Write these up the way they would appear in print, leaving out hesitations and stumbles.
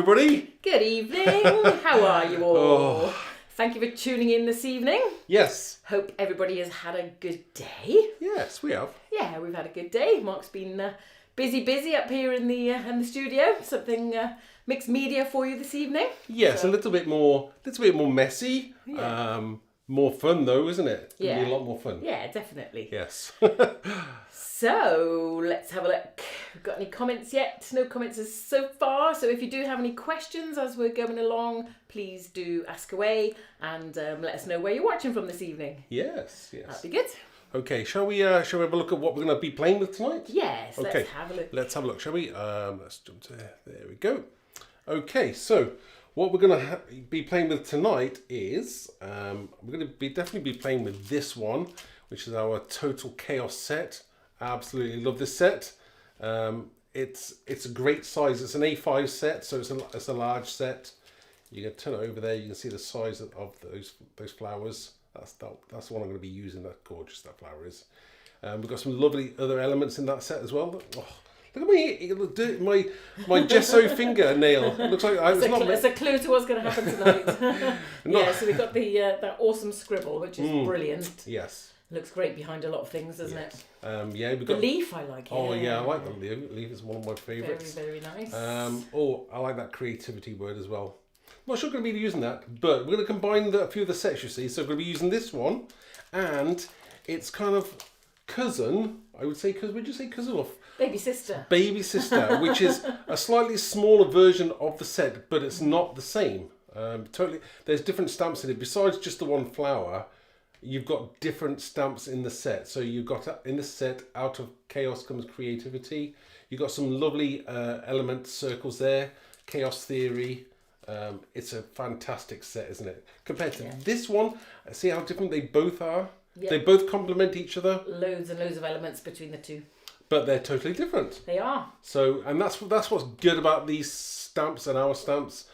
everybody. Good evening. How are you all? Oh. Thank you for tuning in this evening. Yes. Hope everybody has had a good day. Yes, we have. Yeah, we've had a good day. Mark's been busy up here in the studio. Something mixed media for you this evening. Yes, so. a little bit more messy. Yeah. More fun though, isn't it? Yeah. It'll be a lot more fun. Yeah, definitely. Yes. So let's have a look. We've got any comments yet? No comments so far. So if you do have any questions as we're going along, please do ask away and let us know where you're watching from this evening. Yes. That'd be good. Okay, shall we have a look at what we're going to be playing with tonight? Yes, okay. Let's have a look. Let's have a look, shall we? Let's jump to there we go. Okay, so what we're going to be playing with tonight is we're going to definitely be playing with this one, which is our Total Chaos set. I absolutely love this set. It's a great size. It's an A5 set, so it's a large set. You can turn it over there. You can see the size of those flowers. That's the one I'm going to be using. That's gorgeous. That flower is. We've got some lovely other elements in that set as well. Oh, look at me! My gesso fingernail. It looks like it's a clue to what's going to happen tonight. Yeah, so we've got that awesome scribble, which is brilliant. Yes. Looks great behind a lot of things, doesn't it? Yeah, we've the got leaf. I like it. Oh yeah, I like the leaf. Leaf is one of my favourites. Very, very nice. I like that creativity word as well. I'm not sure I'm going to be using that, but we're going to combine a few of the sets, you see. So we're going to be using this one, and it's kind of cousin. I would say cousin. Would you say cousin or baby sister? Baby sister, which is a slightly smaller version of the set, but it's not the same. Totally, there's different stamps in it. Besides just the one flower, you've got different stamps in the set. So you've got in the set, out of chaos comes creativity. You've got some lovely element circles there. Chaos theory. It's a fantastic set, isn't it? Compared to this one, see how different they both are? Yep. They both complement each other. Loads and loads of elements between the two. But they're totally different. They are. So, and that's what's good about these stamps and our stamps.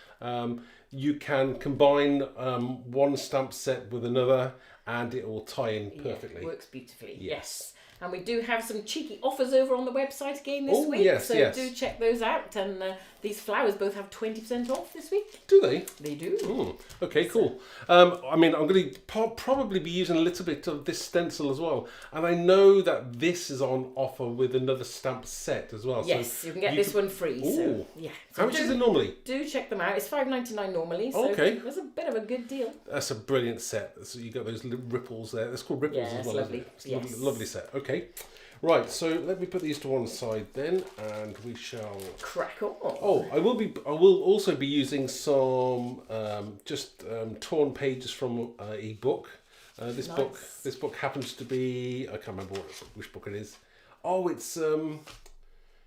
You can combine one stamp set with another and it will tie in perfectly. It works beautifully. Yes. And we do have some cheeky offers over on the website again this week. Yes, so do check those out. And these flowers both have 20% off this week. Do they? They do. Okay, cool. I mean, I'm going to probably be using a little bit of this stencil as well. And I know that this is on offer with another stamp set as well. Yes, so you can get this one free. So, yeah. So how much is it normally? Do check them out. It's $5.99 normally. So it's a bit of a good deal. That's a brilliant set. So you got those little ripples there. It's called ripples as well. Lovely. It's a lovely set. Okay. Right, so let me put these to one side then, and we shall crack on. Oh, I will also be using some torn pages from a book. This book happens to be, I can't remember which book it is. Oh, it's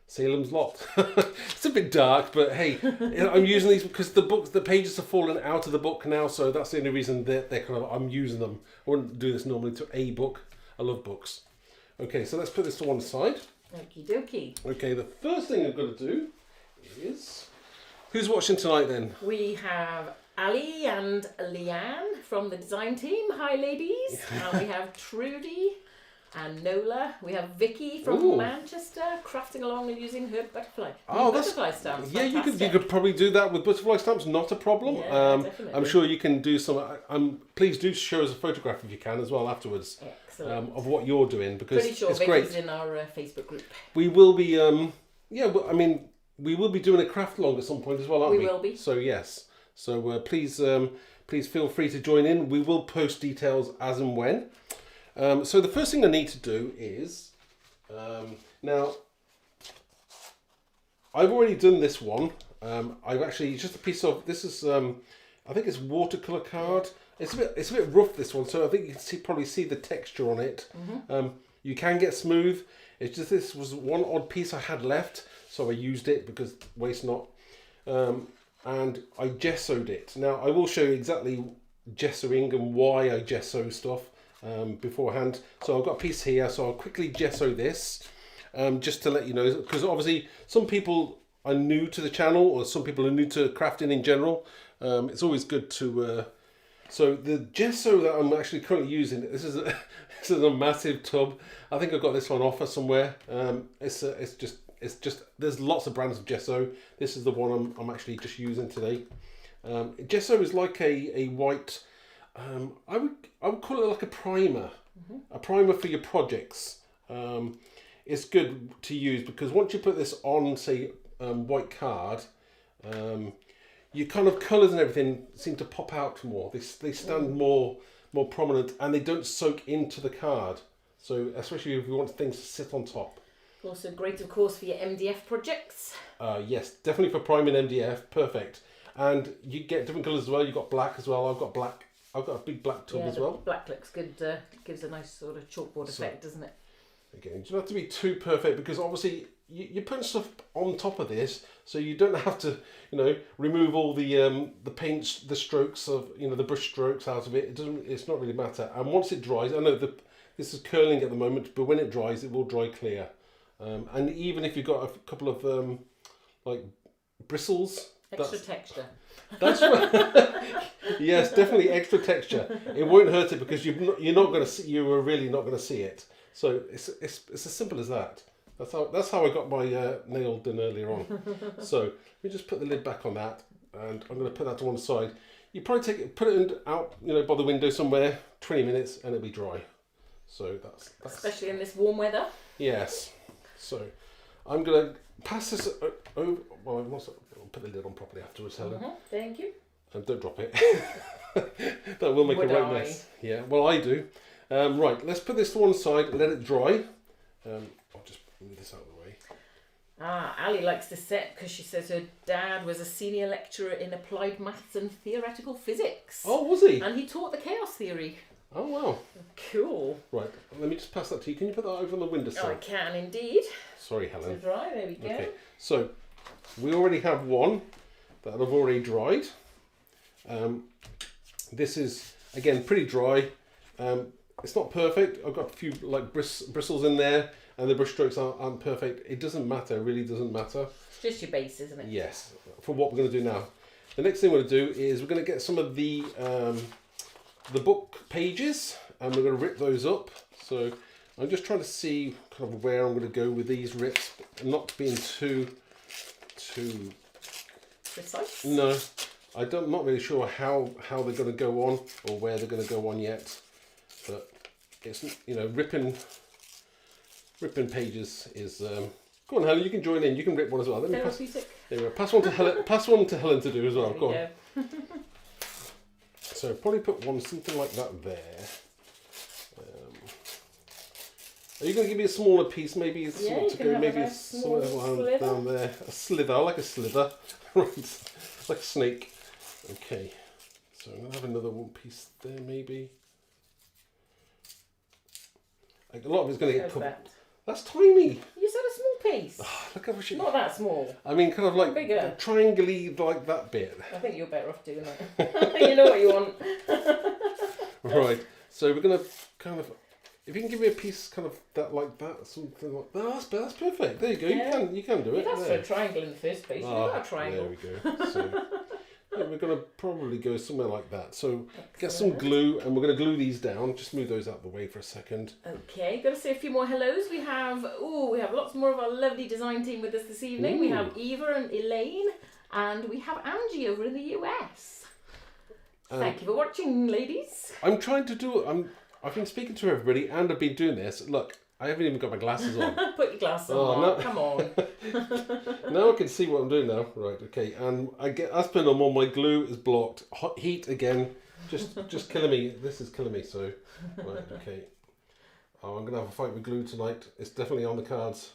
Salem's Lot. It's a bit dark, but hey, I'm using these because the pages have fallen out of the book now, so that's the only reason I'm using them. I wouldn't do this normally to a book. I love books. Okay, so let's put this to one side. Okie dokie. Okay, the first thing I've got to do is... Who's watching tonight then? We have Ali and Leanne from the design team. Hi, ladies. And we have Trudy and Nola. We have Vicky from Manchester, crafting along and using her butterfly stamps. Yeah, you could probably do that with butterfly stamps, not a problem. Yeah, definitely. I'm sure you can do some. Please do show us a photograph if you can as well afterwards. Of what you're doing, because pretty sure it's Vicky's great. In our Facebook group. We will be. We will be doing a craft along at some point as well, aren't we? We will be. So yes. So please feel free to join in. We will post details as and when. So the first thing I need to do is, now, I've already done this one. I've actually, just a piece of, this is, I think it's watercolour card. It's a bit rough, this one, so I think you can probably see the texture on it. You can get smooth. It's just this was one odd piece I had left, so I used it because waste not. And I gessoed it. Now, I will show you exactly gessoing and why I gesso stuff. Beforehand. So I've got a piece here, so I'll quickly gesso this just to let you know, because obviously some people are new to the channel or some people are new to crafting in general. It's always good to so the gesso that I'm actually currently using, this is a massive tub. I think I've got this one offer somewhere. It's it's just, there's lots of brands of gesso. This is the one I'm actually just using today. Gesso is like a white, I would call it like a primer. A primer for your projects. It's good to use because once you put this on, say, white card, your kind of colours and everything seem to pop out more. They stand more prominent, and they don't soak into the card. So especially if you want things to sit on top. Also great, of course, for your MDF projects. Yes, definitely for priming MDF, perfect. And you get different colours as well. You've got black as well. I've got black. I've got a big black tub as well. Black looks good. Gives a nice sort of chalkboard effect, doesn't it? Again, you don't have to be too perfect because obviously you're putting stuff on top of this, so you don't have to, remove all the paint, the strokes of, the brush strokes out of it. It's not really matter. And once it dries, I know this is curling at the moment, but when it dries, it will dry clear. And even if you've got a couple of like bristles, extra texture. That's right. Yes, definitely extra texture. It won't hurt it because you're not going to see. You are really not going to see it. So it's as simple as that. That's how I got my nail done earlier on. So let me just put the lid back on that, and I'm going to put that to one side. You probably put it out, by the window somewhere, 20 minutes, and it'll be dry. So that's especially in this warm weather. Yes. So I'm going to pass this over. Well, I'll put the lid on properly afterwards, Helen. Thank you. And don't drop it. That will make a right mess. Yeah, well, I do. Right, let's put this to one side and let it dry. I'll just move this out of the way. Ali likes this set because she says her dad was a senior lecturer in applied maths and theoretical physics. Oh, was he? And he taught the chaos theory. Oh, wow. Cool. Right, let me just pass that to you. Can you put that over on the windowsill? I can indeed. Sorry, Helen. To dry, there we go. Okay, so we already have one that I've already dried. This is, again, pretty dry. It's not perfect. I've got a few like bristles in there, and the brush strokes aren't perfect. It doesn't matter. It really doesn't matter. It's just your base, isn't it? Yes. For what we're going to do now, the next thing we're going to do is we're going to get some of the book pages, and we're going to rip those up. So I'm just trying to see kind of where I'm going to go with these rips, not being too precise. No, I'm not really sure how they're going to go on or where they're going to go on yet. But it's ripping pages is. Go on, Helen. You can join in. You can rip one as well. Let me pass. There we go. Pass one to Helen. Pass one to Helen to do as well. Go on. So probably put something like that there. Are you going to give me a smaller piece? Maybe it's to go. Maybe a smaller down there. A slither. I like a slither. Right, like a snake. Okay. So I'm going to have another one piece there, maybe. Like a lot of it's going to get covered. That's tiny. You said a small piece. Oh, look how much. Not that small. I mean, kind of like bigger. Triangle-y like that bit. I think you're better off doing that. You know what you want. Right. So we're going to kind of. If you can give me a piece kind of like that, something like that. That's perfect. There you go. Yeah. You can do it. That's for a triangle in the first place. You got a triangle. There we go. So, yeah, we're going to probably go somewhere like that. So get some glue, and we're going to glue these down. Just move those out of the way for a second. Okay, got to say a few more hellos. We have lots more of our lovely design team with us this evening. Ooh. We have Eva and Elaine, and we have Angie over in the US. Thank you for watching, ladies. I'm trying to do. I've been speaking to everybody, and I've been doing this. Look, I haven't even got my glasses on. Put your glasses on. No. Come on. Now I can see what I'm doing now. Right, okay. And as per normal, my glue is blocked. Hot heat again, just killing me. This is killing me. So, right, okay. Oh, I'm gonna have a fight with glue tonight. It's definitely on the cards.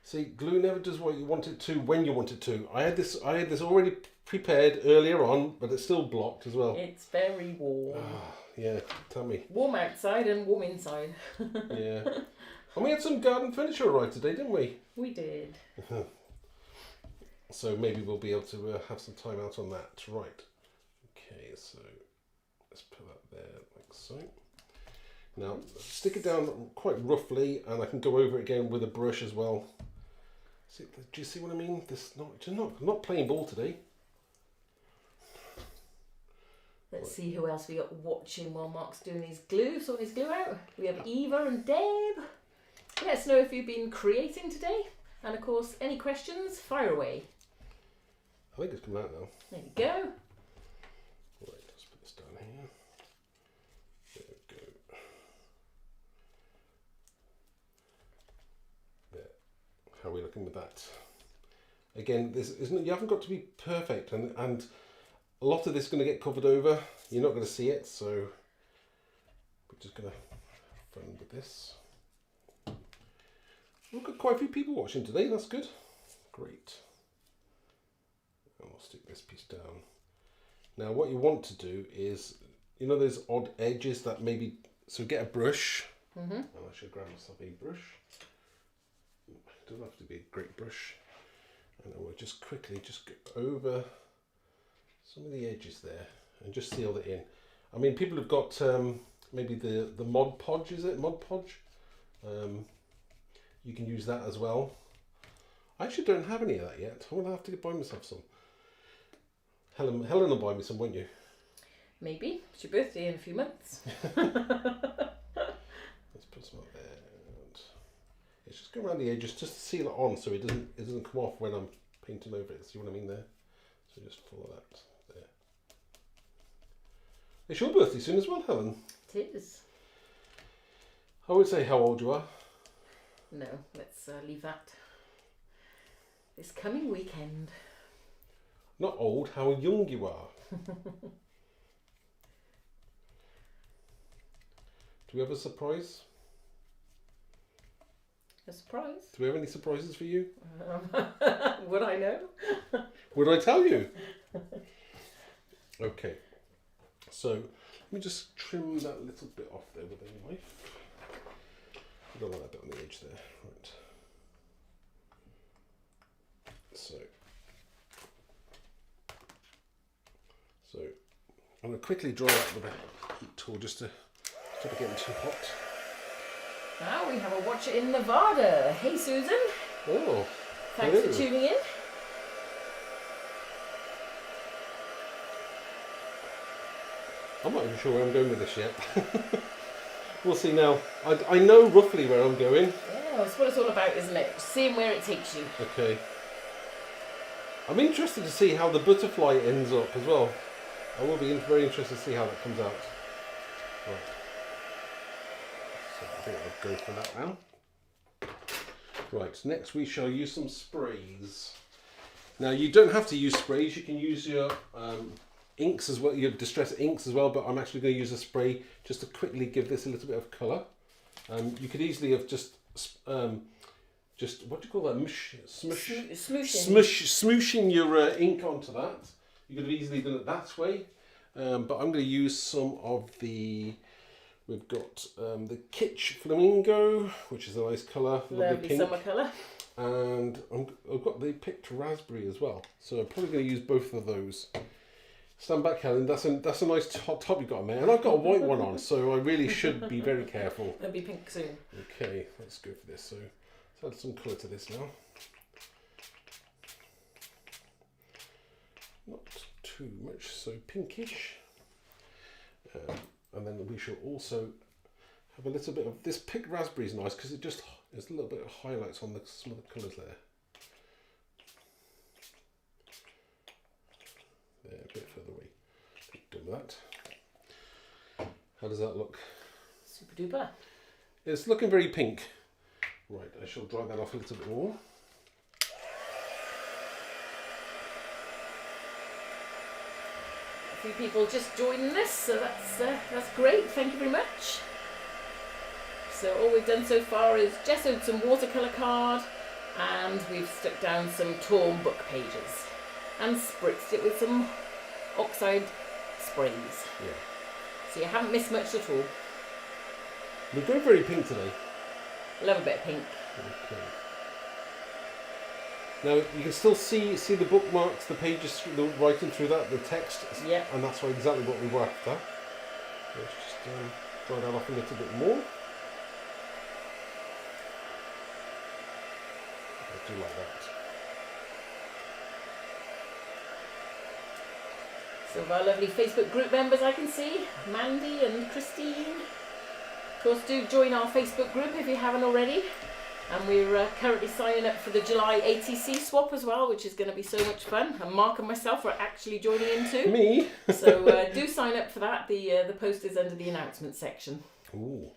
See, glue never does what you want it to when you want it to. I had this already prepared earlier on, but it's still blocked as well. It's very warm. Yeah, tell me. Warm outside and warm inside. Yeah. And we had some garden furniture arrive today, didn't we? We did. So maybe we'll be able to have some time out on that. Right. Okay, so let's put that there like so. Now, stick it down quite roughly, and I can go over it again with a brush as well. See, do you see what I mean? Not playing ball today. Let's see who else we got watching while Mark's doing his glue, sorting his glue out. We have Eva and Deb. Let us know if you've been creating today. And of course, any questions, fire away. I think it's coming out now. There you go. Right, let's put this down here. There we go. There. How are we looking with that? Again, this isn't. You haven't got to be perfect, and a lot of this is going to get covered over. You're not going to see it, so we're just going to have fun with this. We've got quite a few people watching today. That's good. Great. And we'll stick this piece down. Now, what you want to do is, you know, those odd edges that maybe. So get a brush. And I should grab myself a brush. It doesn't have to be a great brush. And then we'll just quickly just go over some of the edges there and just seal it in. I mean, people have got maybe the Mod Podge, is it? Mod Podge? You can use that as well. I actually don't have any of that yet. I'm going to have to buy myself some. Helen will buy me some, won't you? Maybe. It's your birthday in a few months. Let's put some up there. And it's just go around the edges just to seal it on so it doesn't come off when I'm painting over it. See what I mean there? So just follow that there. It's your birthday soon as well, Helen. It is. I would say how old you are. No, let's leave that. This coming weekend. Not old, how young you are. Do we have a surprise? A surprise? Do we have any surprises for you? Would I know? Would I tell you? Okay. So, let me just trim that little bit off there with a knife. I don't want that bit on the edge there. Right. So I'm going to quickly dry that with a heat tool just to stop it getting too hot. Now we have a watcher in Nevada. Hey Susan. Oh. Thanks for tuning in. I'm not even sure where I'm going with this yet. We'll see now. I know roughly where I'm going. Yeah, that's what it's all about, isn't it? Seeing where it takes you. Okay. I'm interested to see how the butterfly ends up as well. I will be very interested to see how that comes out. Right. So I think I'll go for that now. Right, next we shall use some sprays. Now you don't have to use sprays, you can use your inks as well, your distress inks as well, but I'm actually going to use a spray just to quickly give this a little bit of colour. You could easily have just what do you call that? Smooshing your ink onto that. You could have easily done it that way, but I'm going to use some of the. We've got the Kitsch Flamingo, which is a nice colour, lovely pink. Summer colour. And I've got the picked raspberry as well, so I'm probably going to use both of those. Stand back, Helen. That's a nice top you've got on there, and I've got a white one on, so I really should be very careful. It'll be pink soon. Okay, let's go for this. So let's add some colour to this now. Not too much, so pinkish. And then we shall also have a little bit of this picked raspberry is nice because there's a little bit of highlights on some of the colours there. There, a bit further away. Done that. How does that look? Super duper. It's looking very pink. Right, I shall dry that off a little bit more. A few people just joining this, so that's great. Thank you very much. So all we've done so far is gessoed some watercolour card, and we've stuck down some torn book pages, and spritzed it with some oxide sprays. Yeah. So you haven't missed much at all. We're going very pink today. Love a bit of pink. Okay. Now you can still see the bookmarks, the pages, the writing through that, the text. Yeah. And that's exactly what we were after. Let's just dry that off a little bit more. I do like that. Some of our lovely Facebook group members I can see, Mandy and Christine. Of course, do join our Facebook group if you haven't already. And we're currently signing up for the July ATC swap as well, which is going to be so much fun. And Mark and myself are actually joining in too. Me? So do sign up for that. The post is under the announcement section. Ooh,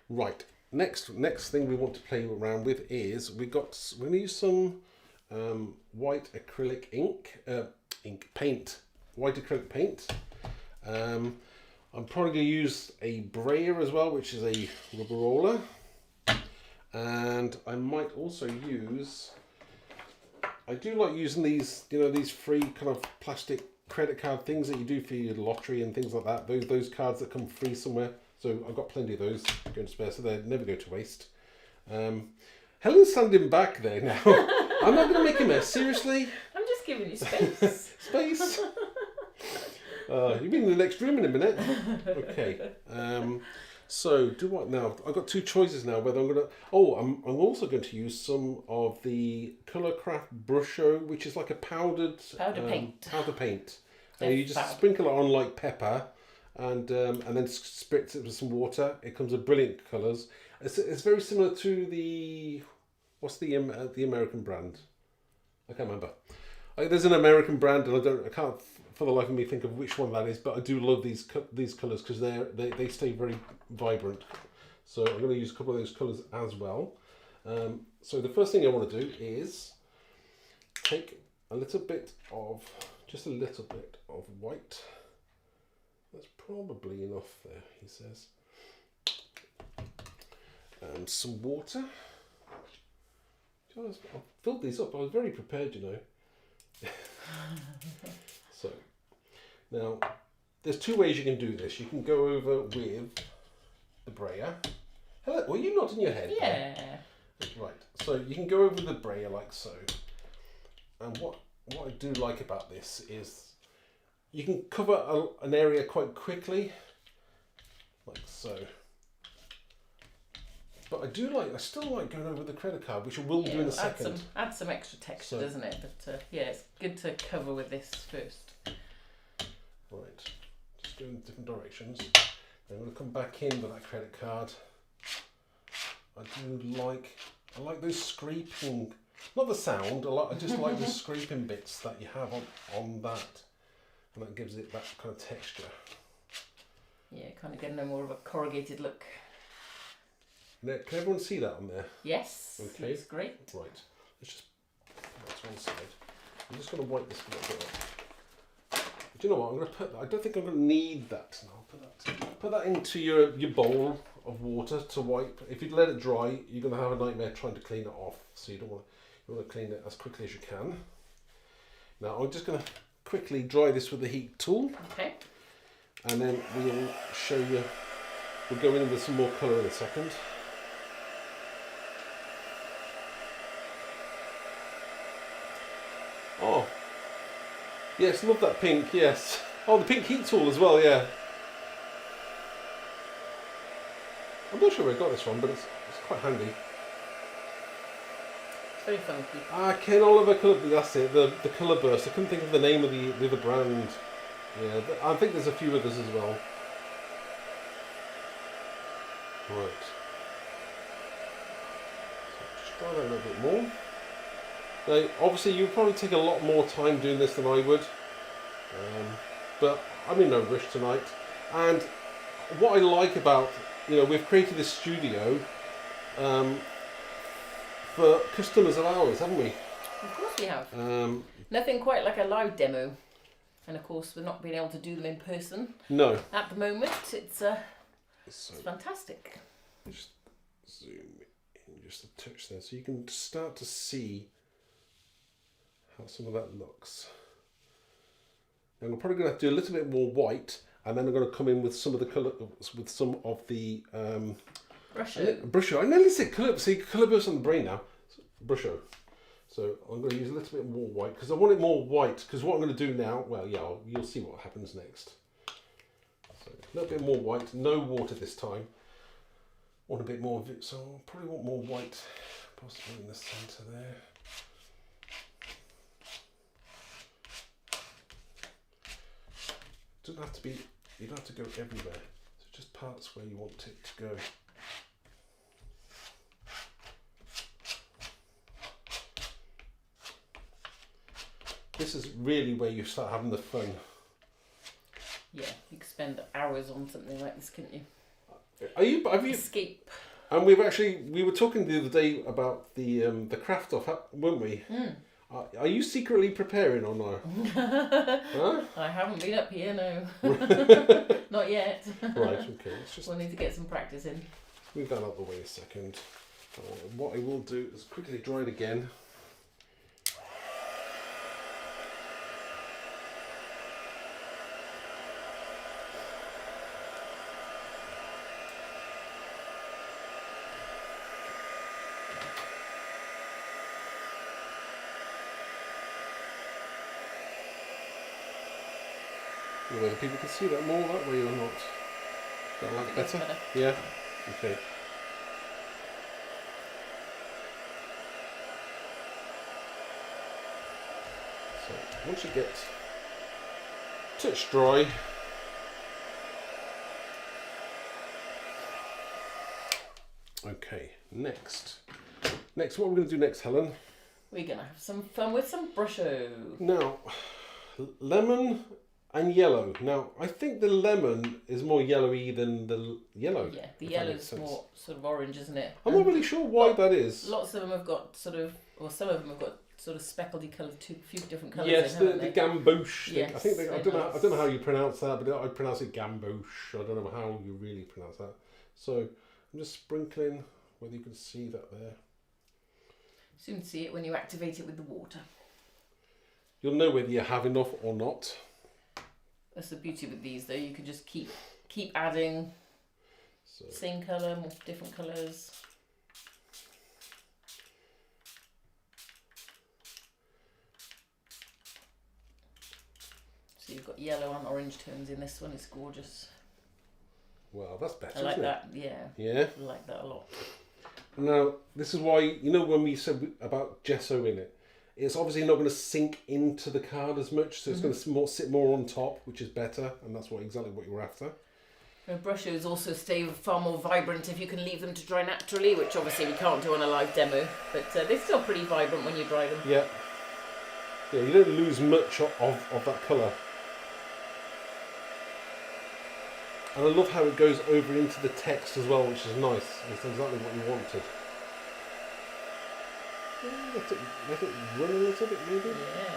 right. Next thing we want to play around with is we're going to use some white acrylic paint. White acrylic paint. I'm probably going to use a brayer as well, which is a rubber roller. And I might also use, I do like using these, these free kind of plastic credit card things that you do for your lottery and things like that. Those cards that come free somewhere. So I've got plenty of those going to spare, so they never go to waste. Helen's standing back there now. I'm not going to make a mess, seriously. I'm just giving you space. Space. You'll be in the next room in a minute. Okay. So do what now? I've got two choices now. Whether I'm gonna. Oh, I'm also going to use some of the Colourcraft Brusho, which is like a powdered paint. Powder paint. And you just sprinkle it on like pepper, and then spritz it with some water. It comes with brilliant colours. It's very similar to what's the American brand? I can't remember. There's an American brand, and I can't for the life of me think of which one that is, but I do love these colours because they stay very vibrant. So I'm going to use a couple of those colours as well. So the first thing I want to do is take just a little bit of white. That's probably enough there, he says. And some water. I filled these up. I was very prepared, So, now, there's two ways you can do this. You can go over with the brayer. Hello, were you nodding your head? Yeah. Right, so you can go over the brayer like so. And what I do like about this is you can cover an area quite quickly, like so. But I still like going over the credit card, which we'll do in a second. Add some extra texture, doesn't it? But yeah, it's good to cover with this first. Right, just go in different directions. I'm going to come back in with that credit card. I like those scraping, not the sound, I just like the scraping bits that you have on that. And that gives it that kind of texture. Yeah, kind of getting a more of a corrugated look. Now, can everyone see that on there? Yes. Okay. Looks great. Right. Let's just put that to one side. I'm just going to wipe this a little bit up. Do you know what? I don't think I'm going to need that. No, I'll put that into your bowl of water to wipe. If you let it dry, you're going to have a nightmare trying to clean it off. So you want to clean it as quickly as you can. Now I'm just going to quickly dry this with the heat tool. Okay. And then we'll show you. We'll go in with some more colour in a second. Oh, yes, love that pink, yes. Oh, the pink heat tool as well, yeah. I'm not sure where I got this from, but it's quite handy. It's very funky. Ken Oliver Colour, that's it, the Colour Burst. I couldn't think of the name of the other brand. Yeah, I think there's a few others as well. Right. So just try that a little bit more. Now, obviously, you'll probably take a lot more time doing this than I would, but I'm in no rush tonight. And what I like about, we've created this studio for customers of ours, haven't we? Of course we have. Nothing quite like a live demo, and of course we're not being able to do them in person. No. At the moment, it's fantastic. Just zoom in just a touch there, so you can start to see how some of that looks. And we're probably going to have to do a little bit more white, and then I'm going to come in with some of the colour, with some of the Brusho. I nearly said colour. See, colour burst on the brain now. Brusho. So I'm going to use a little bit more white because I want it more white. Because what I'm going to do now, well, yeah, you'll see what happens next. So a little bit more white, no water this time. Want a bit more of it, so I'll probably want more white, possibly in the centre there. Doesn't have to be, you don't have to go everywhere. So just parts where you want it to go. this is really where you start having the fun. Yeah, you could spend hours on something like this, couldn't you? Have you? Escape. And we were talking the other day about the craft off, weren't we? Mm. Are you secretly preparing or no? Huh? I haven't been up here, no. Not yet. Right, okay. Let's just We'll need to get some practice in. move that out of the way a second. What I will do is quickly dry it again. Whether people can see that more that way or not. That like better? Yeah? Okay. So once you get touch dry, okay, next what are we going to do next, Helen? We're going to have some fun with some brusho. Now, lemon and yellow. Now, I think the lemon is more yellowy than the yellow. Yeah, the yellow's more sort of orange, isn't it? I'm not really sure why that is. Lots of them have got sort of, or some of them have got sort of speckledy coloured, a few different colours. Yes, in, the gamboche. Yes, I think I don't know how you pronounce that, but I pronounce it gamboche. I don't know how you really pronounce that. So I'm just sprinkling. Whether you can see that there. Soon see it when you activate it with the water. You'll know whether you have enough or not. That's the beauty with these, though. You can just keep adding. So. Same colour, more different colours. So you've got yellow and orange tones in this one. It's gorgeous. Well, that's better. I like isn't that. It? Yeah. Yeah. I like that a lot. Now, this is why, you know, when we said about gesso in it, it's obviously not going to sink into the card as much, so it's going to sit more on top, which is better, and that's exactly what you're after. Brushos also stay far more vibrant if you can leave them to dry naturally, which obviously we can't do on a live demo, but they're still pretty vibrant when you dry them. Yeah. Yeah, you don't lose much of that colour. And I love how it goes over into the text as well, which is nice. It's exactly what you wanted. Let it run a little bit, maybe? Yeah.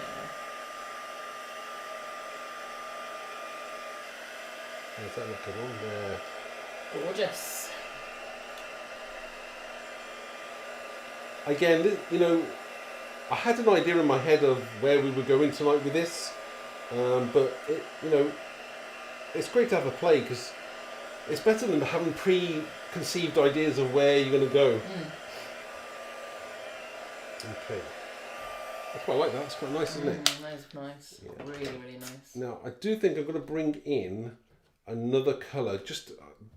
Is that like a one there? Gorgeous. Again, you know, I had an idea in my head of where we were going tonight with this, but it, you know, it's great to have a play because it's better than having preconceived ideas of where you're going to go. Okay. I quite like that. It's quite nice, isn't it? That is nice. Yeah. Really, really nice. Now, I do think I'm going to bring in another colour, just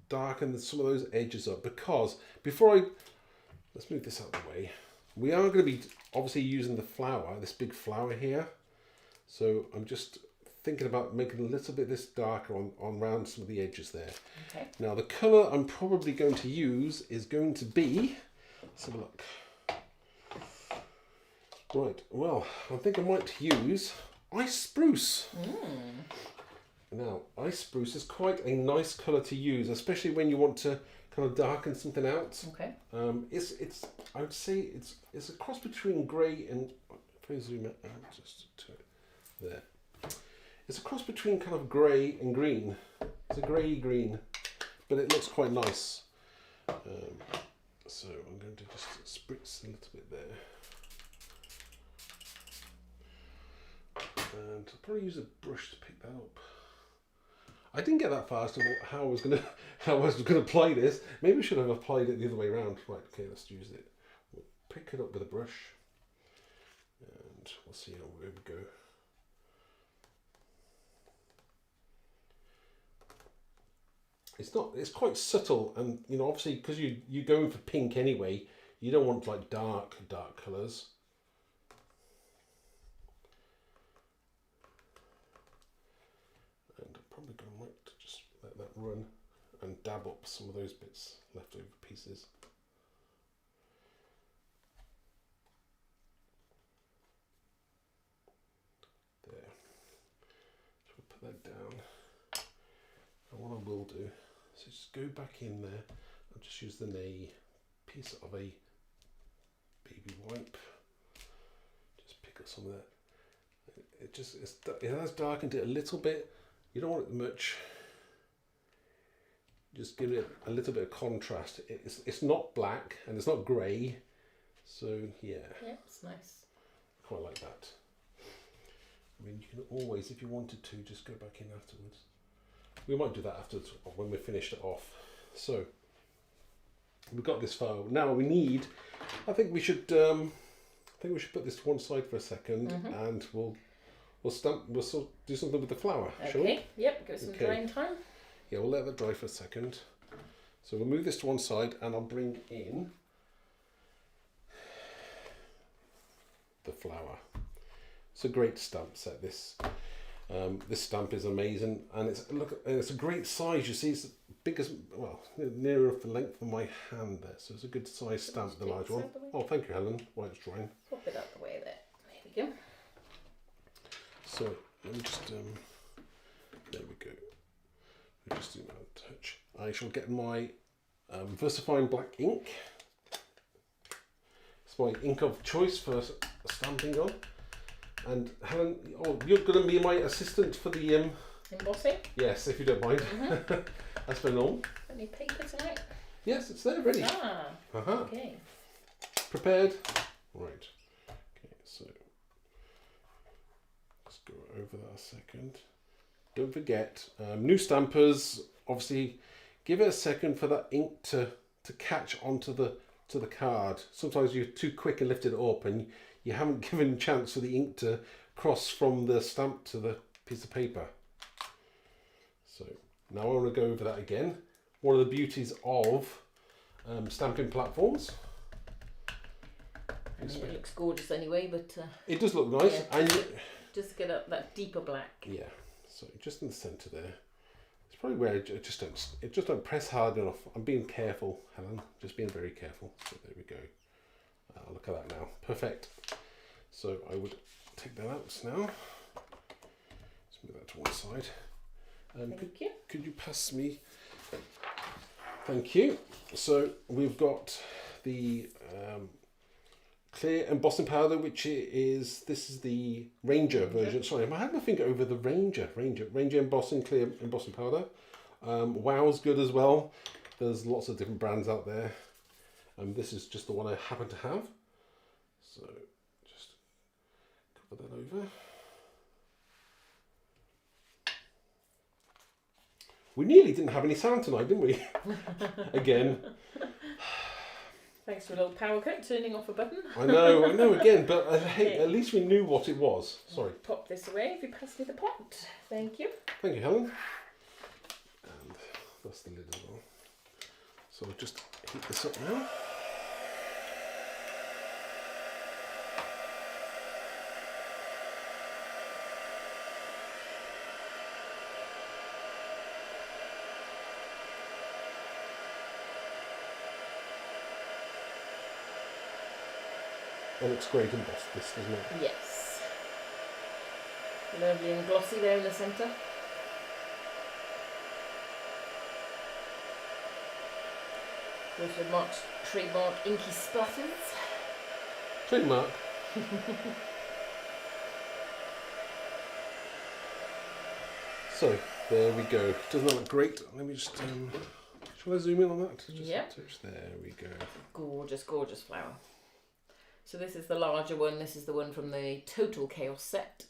darken some of those edges up, because let's move this out of the way. We are going to be obviously using the flower, this big flower here. So I'm just thinking about making a little bit this darker on around some of the edges there. Okay. Now the colour I'm probably going to use is going to be, let's have a look. Right, well, I think I might use ice spruce. Now, ice spruce is quite a nice colour to use, especially when you want to kind of darken something out. Okay. It's I would say it's a cross between grey and, if I zoom it out just to there. It's a cross between kind of grey and green. It's a grey green, but it looks quite nice. So I'm going to just spritz a little bit there. And I'll probably use a brush to pick that up. I didn't get that far as to how I was gonna apply this. Maybe I should have applied it the other way around. Right, okay, let's use it. We'll pick it up with a brush and we'll see where we go. It's quite subtle, and you know, obviously because you're going for pink anyway, you don't want like dark colours. Probably going to just let that run and dab up some of those bits, leftover pieces. that down. And what I will do is just go back in there and just use a piece of a baby wipe. Just pick up some of that. It has darkened it a little bit. You don't want it much. Just give it a little bit of contrast. It's not black and it's not grey. So yeah. Yeah, it's nice. Quite like that. I mean, you can always, if you wanted to, just go back in afterwards. We might do that afterwards when we've finished it off. So we've got this far. Now we need. I think we should. Put this to one side for a second, and we'll do something with the flower. Okay. Shall we? Yep. Give it some drying time. Yeah, we'll let that dry for a second. So we'll move this to one side, and I'll bring in the flower. It's a great stamp set. This stamp is amazing, and it's a great size. You see, it's big as nearer the length of my hand there. So it's a good size stamp, the large one. Oh, thank you, Helen. While it's drying. Pop it out the way there. There we go. So let me just there we go. Let me just do that touch. I shall get my VersaFine black ink. It's my ink of choice for stamping on. And Helen, you're going to be my assistant for the embossing? Yes, if you don't mind. That's been all. Any paper tonight? Yes, it's there ready. Okay. Prepared. Right. Okay, so let's go over that a second. Don't forget, new stampers, obviously give it a second for that ink to catch onto the card. Sometimes you're too quick and lifted it up and you haven't given a chance for the ink to cross from the stamp to the piece of paper. So now I want to go over that again. One of the beauties of stamping platforms. It looks gorgeous anyway, but it does look nice, yeah, and just get up that deeper black. Yeah, so just in the centre there. It's probably where it just don't press hard enough. I'm being careful, Helen. Just being very careful. So there we go. Look at that now. Perfect. So I would take that out now. Let's move that to one side. Thank you. Could you pass me? Thank you. So we've got the clear embossing powder, which this is the Ranger version. Sorry, I had my finger over the Ranger embossing, clear embossing powder. Wow's good as well. There's lots of different brands out there. This is just the one I happen to have. So just cover that over. We nearly didn't have any sound tonight, didn't we? Again. Thanks for a little power cut turning off a button. I know again, but hey, at least we knew what it was. Sorry. Pop this away if you pass me the pot. Thank you. Thank you, Helen. And that's the lid as well. So I'll just heat this up now. It looks great embossed, this, doesn't it? Yes. Lovely and glossy there in the centre. Also Mark's trademark inky splatters. Trademark. So, there we go. Doesn't that look great? Let me just, shall I zoom in on that? Just yep. Touch. There we go. Gorgeous, gorgeous flower. So this is the larger one. This is the one from the Total Chaos set.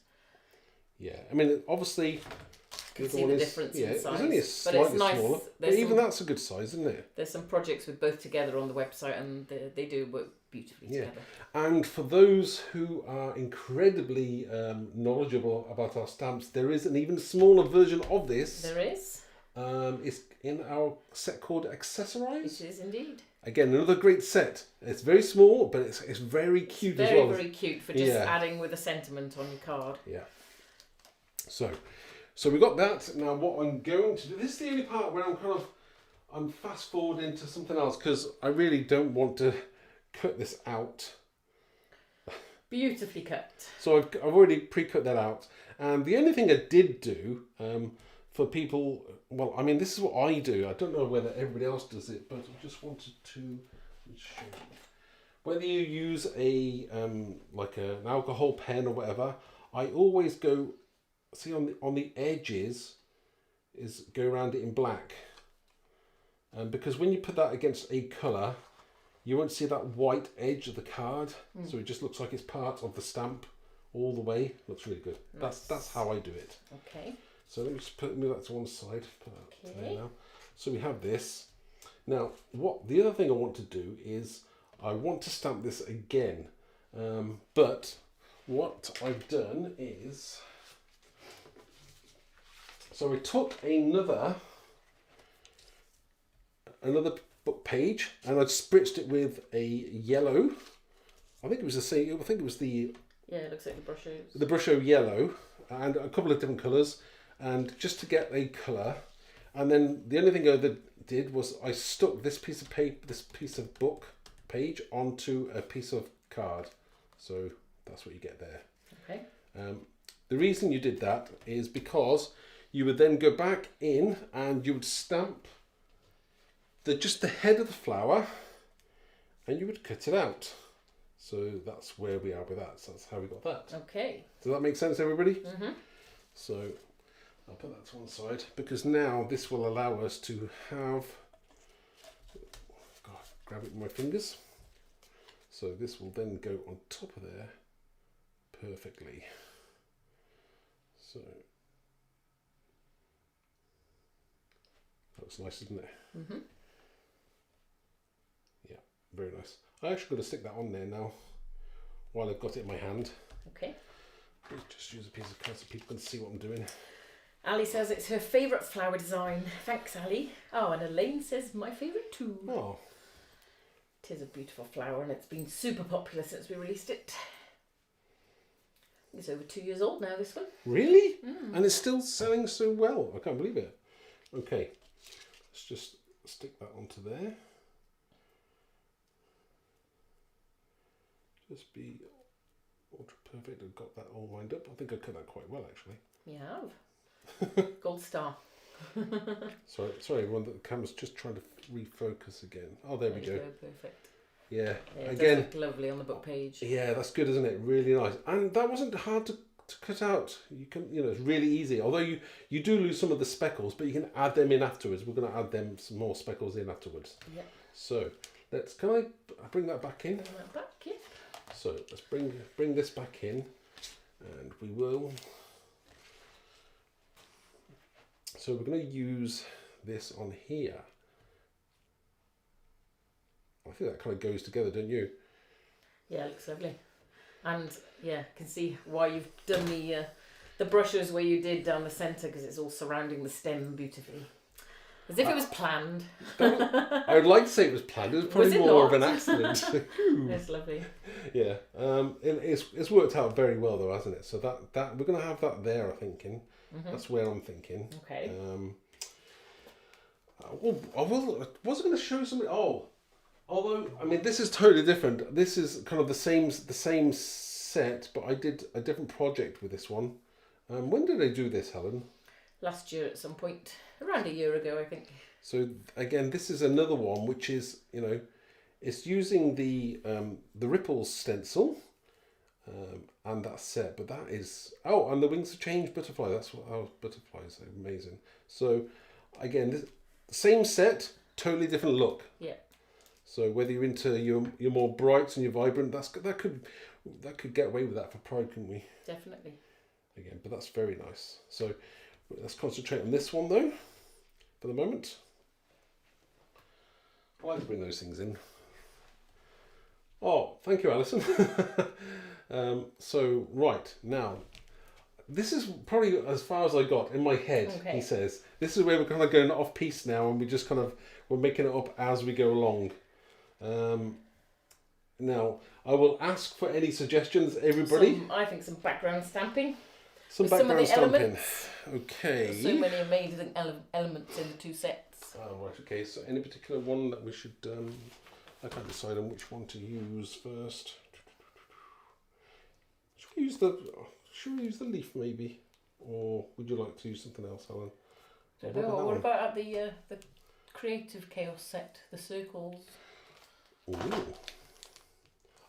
Yeah, I mean, obviously, you can see the difference in size. It's only slightly smaller, but even that's a good size, isn't it? There's some projects with both together on the website, and they do work beautifully together. And for those who are incredibly knowledgeable about our stamps, there is an even smaller version of this. There is. It's in our set called Accessorize. It is indeed. Again, another great set. It's very small, but it's very cute as well. Very cute for just adding with a sentiment on your card. Yeah. So we got that. Now what I'm going to do, this is the only part where I'm fast forwarding to something else because I really don't want to cut this out. Beautifully cut. So I've already pre-cut that out. And the only thing I did do for people, well, I mean, this is what I do. I don't know whether everybody else does it, but I just wanted to show you. Whether you use a like an alcohol pen or whatever, I always go, see on the edges, is go around it in black. Because when you put that against a colour, you won't see that white edge of the card, so it just looks like it's part of the stamp all the way. Looks really good. Nice. That's how I do it. Okay. So let me just move that to one side. Put that there now. So we have this. Now, what the other thing I want to do is I want to stamp this again, but what I've done is, so I took another book page and I spritzed it with a yellow. I think it was the same. I think it was the. Yeah, it looks like the Brushos. The Brusho yellow and a couple of different colours, and just to get a colour. And then the only thing I did was I stuck this piece of paper, this piece of book page onto a piece of card. So that's what you get there. Okay. The reason you did that is because you would then go back in and you would stamp just the head of the flower and you would cut it out. So that's where we are with that. So that's how we got that. Okay. Does that make sense, everybody? Mm-hmm. So I'll put that to one side because now this will allow us to have, God, grab it with my fingers. So this will then go on top of there perfectly. So that looks nice, isn't it? Mm-hmm. Yeah, very nice. I'm actually going to stick that on there now while I've got it in my hand. Okay. Just use a piece of card so people can see what I'm doing. Ali says it's her favourite flower design. Thanks, Ali. Oh, and Elaine says my favourite too. Oh. It is a beautiful flower and it's been super popular since we released it. It's over 2 years old now, this one. Really? Mm. And it's still selling so well. I can't believe it. Okay, let's just stick that onto there. Just be ultra perfect. I've got that all lined up. I think I cut that quite well, actually. You have. Gold star. Sorry, everyone. The camera's just trying to refocus again. Oh, there we go. Perfect. Yeah. It Again, does look lovely on the book page. Yeah, that's good, isn't it? Really nice. And that wasn't hard to cut out. You can, it's really easy. Although you do lose some of the speckles, but you can add them in afterwards. We're going to add them some more speckles in afterwards. Yeah. So can I bring that back in? Bring that back, yeah. So let's bring this back in, and we will. So we're going to use this on here. I think that kind of goes together, don't you? Yeah, it looks lovely. And yeah, can see why you've done the brushes where you did down the centre, because it's all surrounding the stem beautifully. As if it was planned. I would like to say it was planned. It was probably more of an accident. It's lovely. Yeah, it's worked out very well though, hasn't it? So that we're going to have that there. I'm thinking. Mm-hmm. That's where I'm thinking. Okay. I was going to show something. Although I mean this is totally different. This is kind of the same set, but I did a different project with this one. When did I do this, Helen? Last year at some point, around a year ago, I think. So again, this is another one which is, it's using the Ripples stencil, and that set. But that is and the Wings of Change butterfly. That's what butterflies are amazing. So again, the same set, totally different look. Yeah. So whether you're into your more brights and your vibrant, that could get away with that for Pride, couldn't we? Definitely. Again, but that's very nice. So let's concentrate on this one though, for the moment. I like to bring those things in. Oh, thank you, Alison. So right now, this is probably as far as I got in my head. Okay. He says this is where we're kind of going off piece now, and we're making it up as we go along. Now I will ask for any suggestions, everybody. I think some background stamping. Some background stamping. Okay. There's so many amazing elements in the two sets. Oh, right. Okay. So any particular one that we should? I can't decide on which one to use first. Should we use the leaf maybe? or would you like to use something else, Helen? Don't know. What about the Creative Chaos set, the circles? Ooh.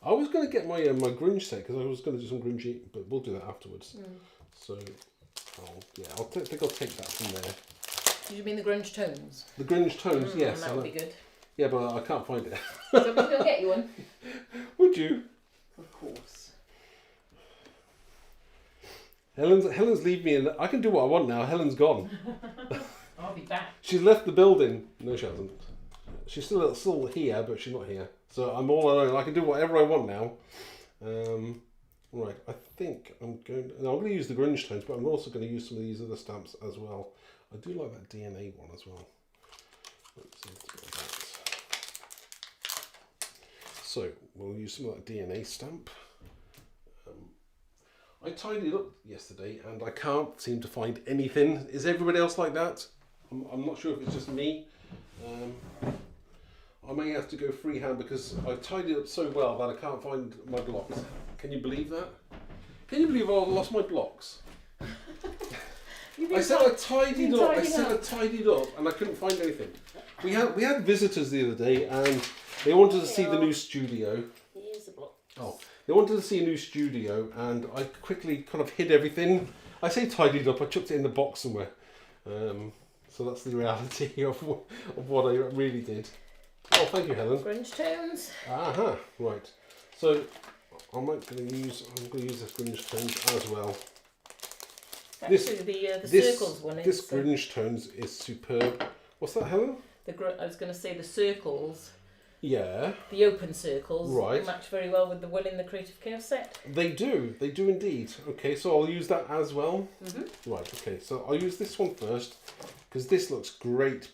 I was going to get my my grunge set because I was going to do some grungy, but we'll do that afterwards. So, I think I'll take that from there. Did you mean the grunge tones? The grunge tones, yes. That would be good. Yeah, but I can't find it. So I'm going to get you one. Would you? Of course. Helen's leave me, and I can do what I want now. Helen's gone. I'll be back. She's left the building. No, she hasn't. She's still here, but she's not here. So I'm all alone. I can do whatever I want now. Right, I think I'm going to use the grunge tones, but I'm also going to use some of these other stamps as well. I do like that DNA one as well. So we'll use some of that DNA stamp. I tidied it up yesterday and I can't seem to find anything. Is everybody else like that? I'm not sure if it's just me. I may have to go freehand because I tidied up so well that I can't find my blocks. Can you believe that? Can you believe I lost my blocks? I said I tidied up and I couldn't find anything. We had visitors the other day and they wanted to see the new studio. Here's the blocks. Oh, they wanted to see a new studio and I quickly kind of hid everything. I say tidied up, I chucked it in the box somewhere. So that's the reality of what I really did. Oh, thank you, Helen. Grunge tones. Aha, right. So I'm going to use this grunge tones as well. Actually, the circles one is. This grunge tones is superb. What's that, Helen? I was going to say the circles. Yeah. The open circles right. match very well with the one in the Creative Chaos set. They do indeed. Okay, so I'll use that as well. Right, okay, so I'll use this one first because this looks great.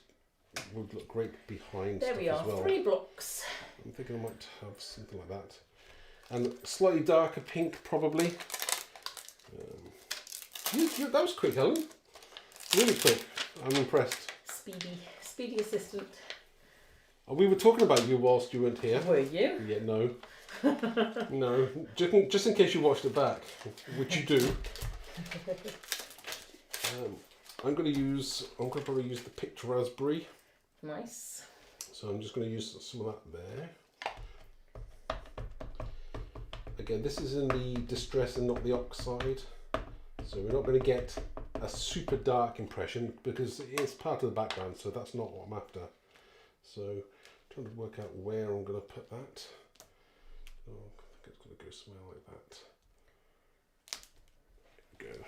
Would look great behind there we are, as well. 3 blocks. I'm thinking I might have something like that. And slightly darker pink probably. That was quick, Helen. Really quick. I'm impressed. Speedy assistant. We were talking about you whilst you weren't here. Were you? Yeah, no. No. Just in case you watched it back, which you do. I'm going to probably use the picked raspberry. Nice. So I'm just going to use some of that there. Again, this is in the distress and not the oxide. So we're not going to get a super dark impression because it's part of the background, so that's not what I'm after. So I'm trying to work out where I'm going to put that. Oh, I think it's going to go somewhere like that. There we go.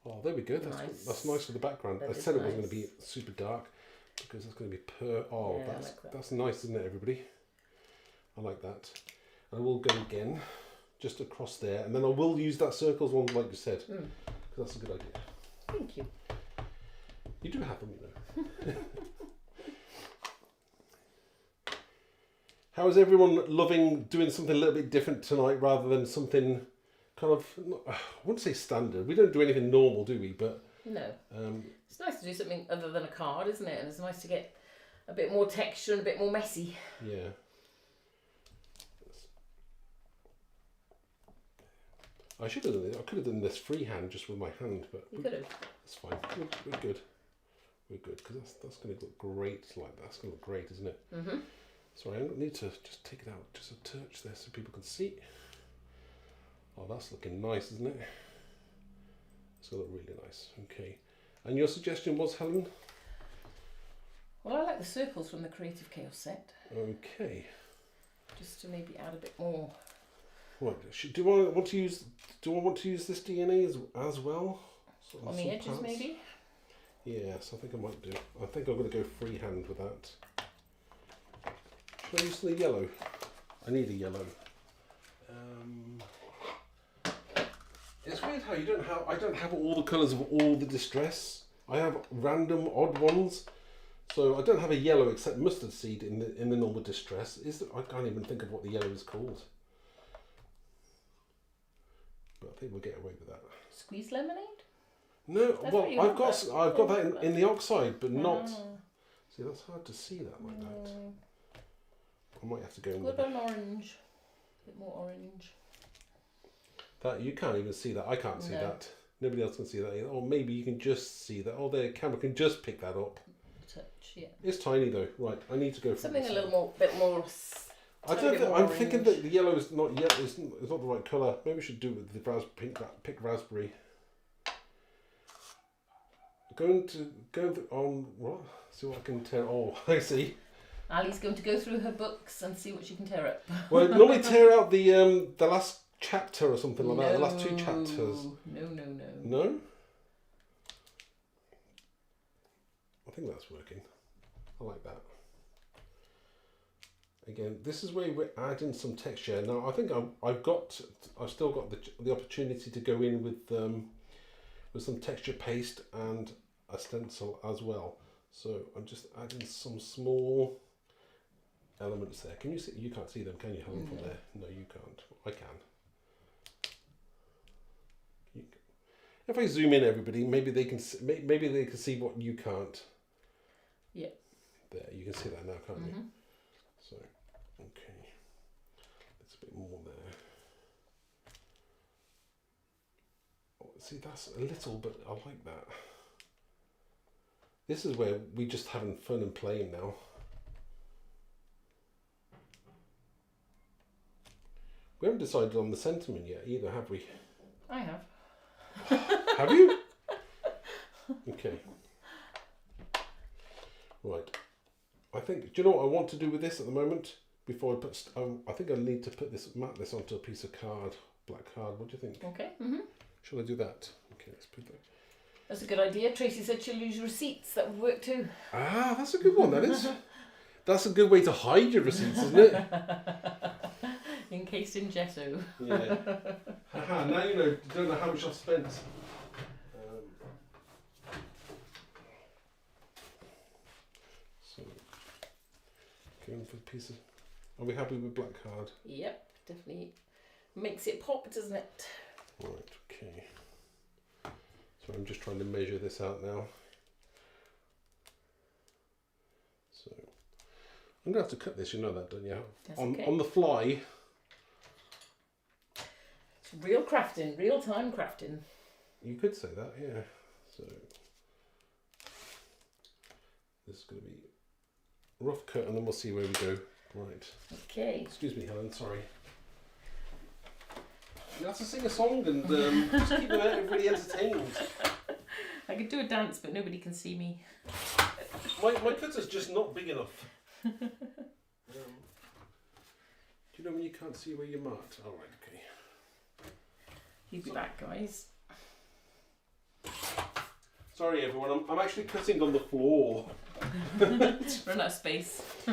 Oh, there we go. That's nice for the background. I said it wasn't going to be super dark because it's going to be Oh, yeah, that's nice, isn't it, everybody? I like that. I will go again, just across there, and then I will use that circles one, like you said, because that's a good idea. Thank you. You do have them, you know. How is everyone loving doing something a little bit different tonight rather than something kind of, I wouldn't say standard. We don't do anything normal, do we? But no. It's nice to do something other than a card, isn't it? And it's nice to get a bit more texture and a bit more messy. Yeah. I should have done it. I could have done this freehand just with my hand, but you could have. That's fine. We're good. We're good because that's going to look great like that. That's going to look great, isn't it? Mm-hmm. Sorry, I need to just take it out just a touch there so people can see. Oh, that's looking nice, isn't it? It's going to look really nice. Okay. And your suggestion was, Helen? Well, I like the circles from the Creative Chaos set. Okay. Just to maybe add a bit more. Right. Do I want to use this DNA as well? On the edges, parts? Maybe? Yes, I think I might do. I think I'm going to go freehand with that. Should I use the yellow? I need a yellow. It's weird how I don't have all the colours of all the distress. I have random odd ones. So I don't have a yellow except mustard seed in the normal distress. I can't even think of what the yellow is called. But I think we'll get away with that. Squeezed lemonade? No, well I've got that in the oxide, but not. See, that's hard to see that like that. I might have to go in What with about an orange? A bit more orange. that. You can't even see that. I can't see that. Nobody else can see that either. Or maybe you can just see that. Oh, the camera can just pick that up. Touch, yeah. It's tiny though. Right, I need to go for Something this. a little more, bit more. I'm thinking that the yellow is not yet. It's not the right colour. Maybe we should do it with the pink raspberry. Go on what? See what I can tear. Oh, I see. Ali's going to go through her books and see what she can tear up. Well, normally tear out the last chapter or something like that. The last 2 chapters. No. No. I think that's working. I like that. Again, this is where we're adding some texture. Now, I think I've still got the opportunity to go in with some texture paste and a stencil as well. So I'm just adding some small elements there. Can you see? You can't see them, can you, Helen, from there? No, you can't. I can. If I zoom in, everybody, maybe they can see what you can't. Yeah. There, you can see that now, can't you? So, okay, there's a bit more there. Oh, see, that's a little, but I like that. This is where we just having fun and playing now. We haven't decided on the sentiment yet either, have we? I have. Have you? Okay. Right. I think, do you know what I want to do with this at the moment? Before I put, I think I need to put this, mat this onto a piece of card, black card. What do you think? Okay. Shall I do that? Okay, let's put that. That's a good idea. Tracy said she'll use receipts. That would work too. Ah, that's a good one, that is. That's a good way to hide your receipts, isn't it? Encased in gesso. Yeah. Haha, now you know, you don't know how much I've spent. So, going for a piece of... Are we happy with black card? Yep, definitely makes it pop, doesn't it? Right, okay. So I'm just trying to measure this out now. So I'm going to have to cut this, you know that, don't you? That's okay. On the fly. It's real crafting, real time crafting. You could say that, yeah. So this is going to be a rough cut and then we'll see where we go. Right. Okay. Excuse me, Helen, sorry. You have to sing a song and just keep everybody entertained. I could do a dance, but nobody can see me. My cutter's just not big enough. Do you know when you can't see where you're marked? All right, okay. He'll be back, guys. Sorry, everyone. I'm actually cutting on the floor. Run out of space. I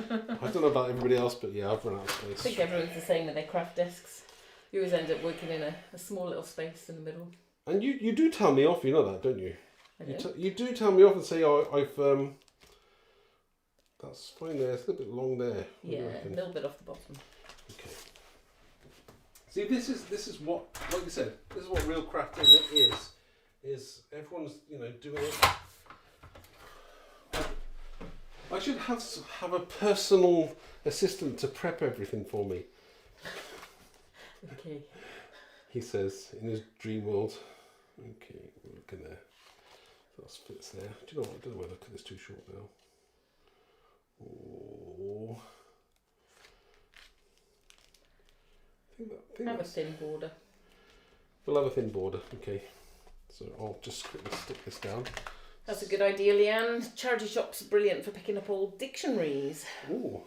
don't know about everybody else, but yeah, I've run out of space. I think everyone's the same with their craft desks. You always end up working in a small little space in the middle. And you do tell me off, you know that, don't you? I do. You do tell me off and say, oh, I've... That's fine there. It's a little bit long there. Yeah, a little bit off the bottom. Okay. See, this is what, like you said, this is what real crafting is. Is everyone's, you know, doing it. I should have a personal assistant to prep everything for me. Okay. He says in his dream world. Okay, we're looking there. That fits there. Do you know what? I don't know whether I cut this too short now. Oh. I think have a thin border. We'll have a thin border. Okay. So I'll just quickly stick this down. That's a good idea, Leanne. Charity shops are brilliant for picking up old dictionaries. Ooh.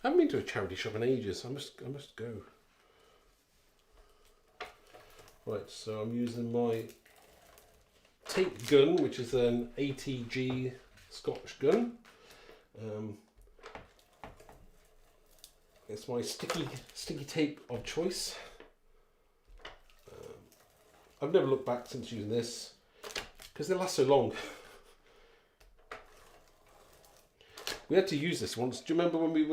I haven't been to a charity shop in ages. I must go. Right, so I'm using my tape gun, which is an ATG Scotch gun. It's my sticky tape of choice. I've never looked back since using this because they last so long. We had to use this once. Do you remember when we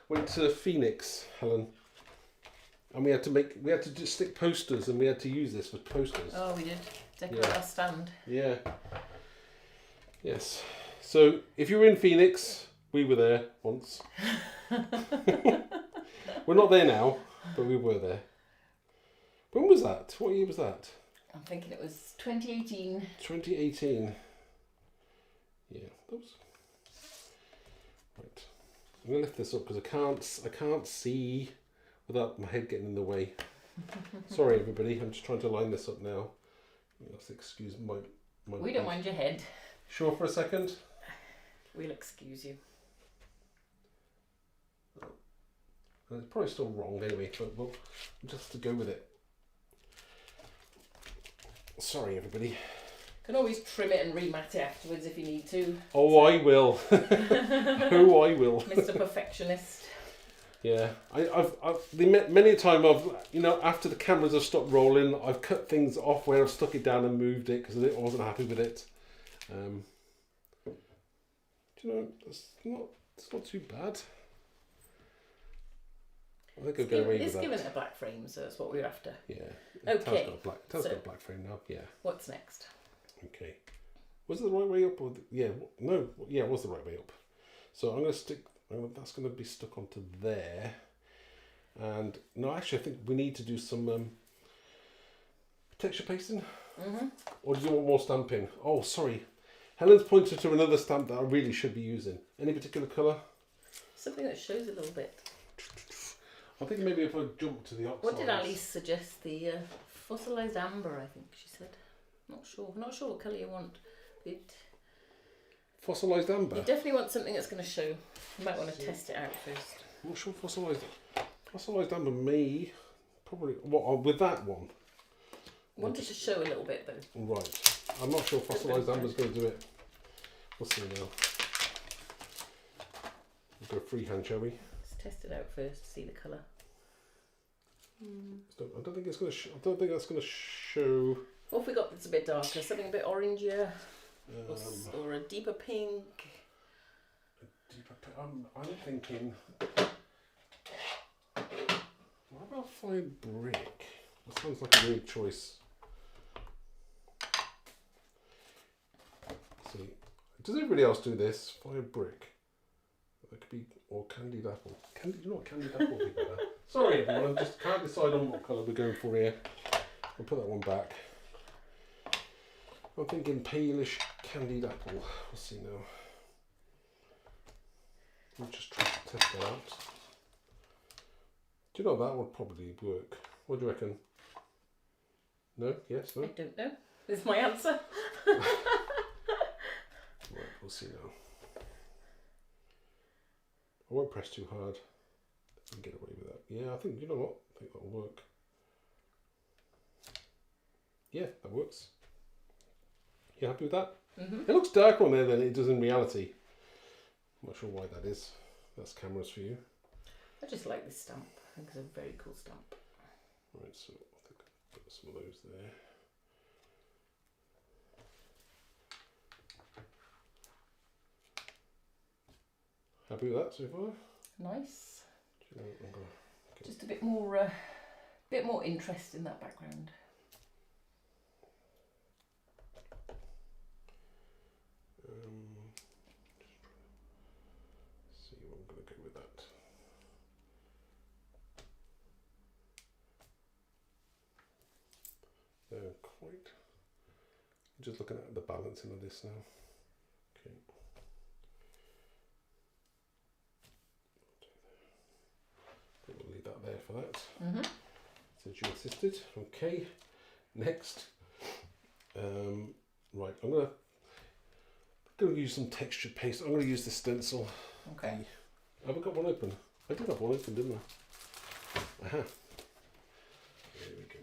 went to Phoenix, Helen? And we had to just stick posters, and we had to use this for posters. Oh, we did. Decorate our stand. Yeah. Yes. So if you're in Phoenix, We were there once. We're not there now, but we were there. When was that? What year was that? I'm thinking it was 2018. 2018. Yeah, that was... Right. I'm going to lift this up because I can't see without my head getting in the way. Sorry everybody, I'm just trying to line this up now. Let's excuse my we don't mind your head. Sure for a second? We'll excuse you. It's probably still wrong anyway, but we'll just have to go with it. Sorry everybody. You can always trim it and remat it afterwards if you need to. Oh, I will. Oh, I will. Mr. Perfectionist. Yeah, many a time after the cameras have stopped rolling, I've cut things off where I've stuck it down and moved it because I wasn't happy with it. Do you know, it's not too bad. I think I'll get away with that. It's given it a black frame, so that's what we're after. Yeah. Okay. Taz got a black frame now. Yeah. What's next? Okay. Was it the right way up? Or it was the right way up. So I'm going to stick. That's going to be stuck onto there. And no, actually, I think we need to do some texture pasting. Or do you want more stamping? Oh, sorry. Helen's pointed to another stamp that I really should be using. Any particular colour? Something that shows a little bit. I think maybe if I jump to the oxide. What did Alice suggest? The fossilised amber, I think she said. Not sure what colour you want. Fossilised amber? You definitely want something that's going to show. You might want to test it out first. I'm not sure fossilised amber may probably with that one. Want it to show a little bit though. Right. I'm not sure fossilised amber's going to do it. We'll see now. We'll go freehand, shall we? Let's test it out first to see the colour. I don't think it's going to. I don't think that's going to show. What have we got that's a bit darker? Something a bit orangier, or a deeper pink. I'm thinking. What about fine brick? That sounds like a weird choice. Let's see, does everybody else do this? Fine brick. That could be, or candied apple. You know what, candied apple would be better. Sorry everyone, I just can't decide on what colour we're going for here. I'll put that one back. I'm thinking palish candied apple. We'll see now. We'll just try to test that out. Do you know that would probably work? What do you reckon? No? Yes? No? I don't know. Is my answer. Right, we'll see now. I won't press too hard. I can get away with that. Yeah, I think, you know what? I think that'll work. Yeah, that works. You happy with that? It looks darker on there than it does in reality. I'm not sure why that is. That's cameras for you. I just like this stamp. I think it's a very cool stamp. Right, so I think I'll put some of those there. Happy with that so far? Nice. Do you know, okay. Just a bit more interest in that background. See what I'm going to go with that. Quite. Just looking at the balancing of this now. Okay. We'll leave that there for that. Since you insisted. Okay. Next. Right. I'm going to use some texture paste. I'm going to use the stencil. Okay. Have I got one open? I did have one open, didn't I? Aha. There we go.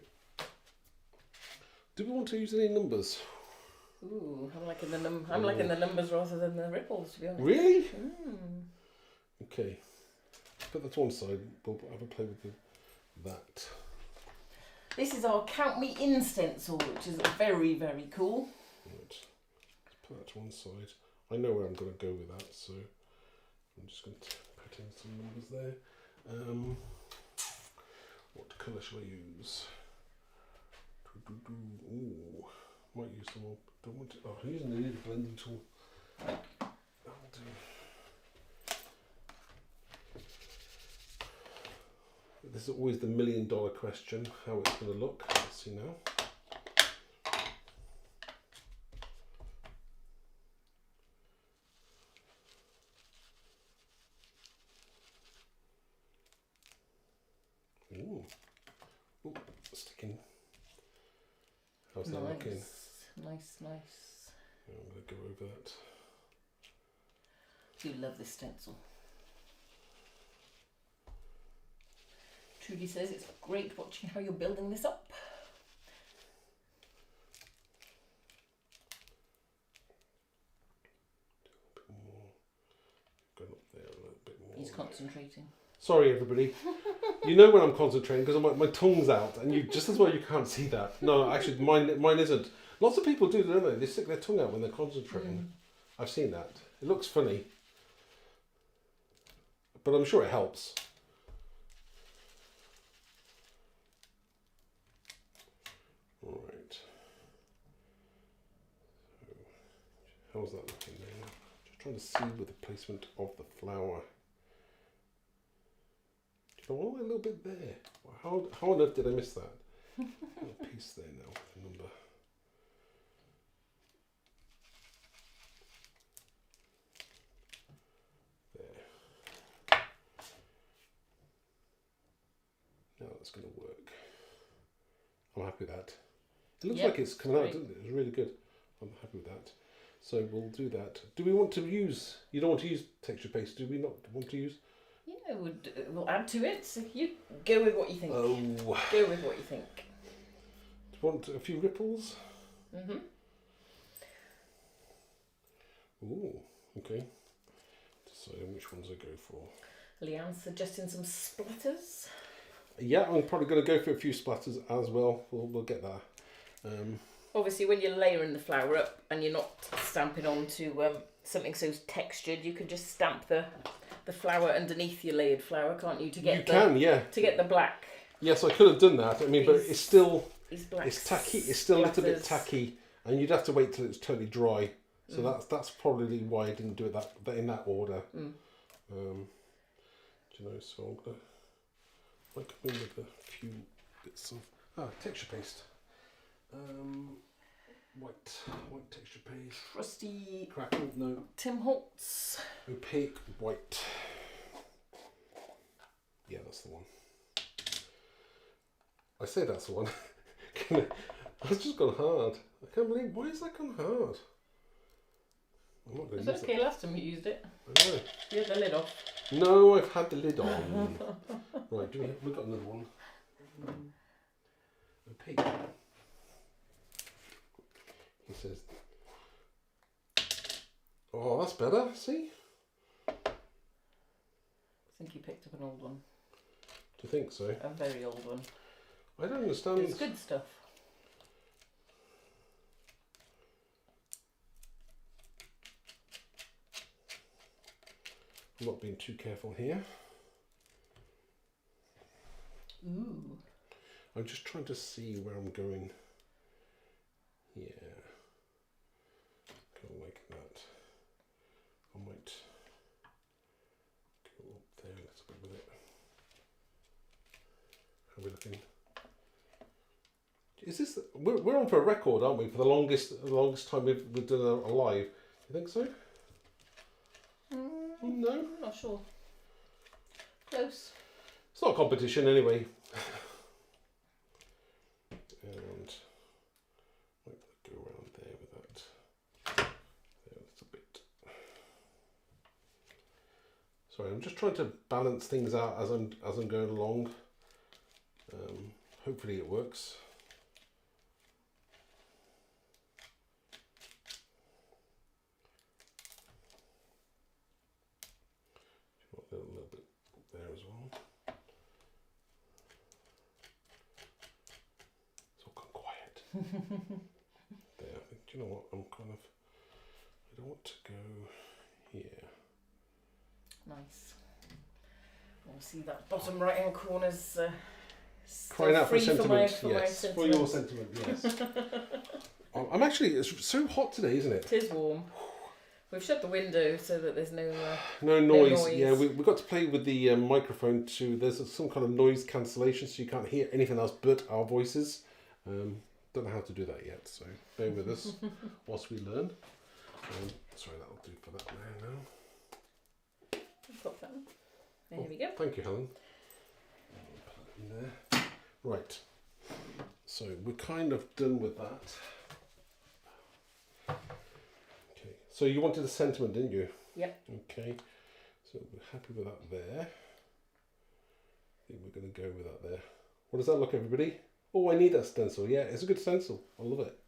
Do we want to use any numbers? Ooh, I'm liking the numbers rather than the ripples, to be honest. Really? Okay. Put that to one side. We'll have a play with that. This is our Count Me In stencil, which is very, very cool. Right. Let's put that to one side. I know where I'm going to go with that, so I'm just going to put in some numbers there. What colour shall I use? Ooh, might use some more. Don't want to. Oh, I'm using the blending tool. That'll do. This is always the $1 million question, how it's going to look. Let's see now. Ooh. Ooh, sticking. How's that looking? Nice, nice. I'm going to go over that. I do love this stencil. Trudy says it's great watching how you're building this up. Go up there a little bit more. He's concentrating. Sorry, everybody. You know when I'm concentrating because my tongue's out, and you just as well you can't see that. No, actually, mine isn't. Lots of people do, don't they? They stick their tongue out when they're concentrating. I've seen that. It looks funny, but I'm sure it helps. All right. So, how's that looking now? Just trying to see with the placement of the flower. Oh, a little bit there. How on earth did I miss that? A piece there now, the number. There. Now that's going to work. I'm happy with that. It looks like it's coming out, doesn't it? It's really good. I'm happy with that. So we'll do that. Do we want to use, you don't want to use texture paste, do we not want to use? Yeah, we'll add to it. So you go with what you think. Oh. Go with what you think. Do you want a few ripples? Mm-hmm. Ooh, okay. Deciding which ones I go for. Leanne's suggesting some splatters. Yeah, I'm probably going to go for a few splatters as well. We'll get that. Obviously, when you're layering the flower up and you're not stamping onto something so textured, you can just stamp the flower underneath your layered flower, can't you? To get to get the black. Yes, I could have done that. I mean, but it's still it's tacky. It's still a little bit tacky, and you'd have to wait till it's totally dry. So that's probably why I didn't do it that in that order. Do you know? So I'm gonna come in with a few bits of texture paste. White texture paste. Trusty Crackle, no. Tim Holtz. Opaque white. Yeah, that's the one. I say that's the one. That's just gone hard. I can't believe, why has that gone hard? I'm not going to use It's okay, last time you used it. I know. You had the lid off. No, I've had the lid on. Right, we've got another one. Opaque. He says, oh, that's better, see? I think you picked up an old one. Do you think so? A very old one. I don't understand. It's good stuff. I'm not being too careful here. Ooh. I'm just trying to see where I'm going. Yeah. Go like that. I might go up there a little bit with it. How are we looking? Is this? We're on for a record, aren't we? For the longest time we've done a live. You think so? No, I'm not sure. Close. It's not a competition anyway. And I might go around there with that. There, that's a bit. Sorry, I'm just trying to balance things out as I'm going along. Hopefully it works. A little bit there as well. It's all gone quiet. There, I think, do you know what? I don't want to go here. Nice. We'll see that bottom right hand corner's crying out for sentiment, for yes. For your sentiment, yes. I'm actually, it's so hot today, isn't it? It is warm. We've shut the window so that there's no no noise. noise. Yeah, we got to play with the microphone too. There's some kind of noise cancellation, so you can't hear anything else but our voices. Don't know how to do that yet, so bear with us whilst we learn. Sorry, that'll do for that now. Pop that one. There we go. Thank you, Helen. Put that in there. Right. So we're kind of done with that. Okay. So you wanted a sentiment, didn't you? Yep. Okay. So we're happy with that there. I think we're going to go with that there. What does that look, everybody? Oh, I need that stencil. Yeah, it's a good stencil. I love it.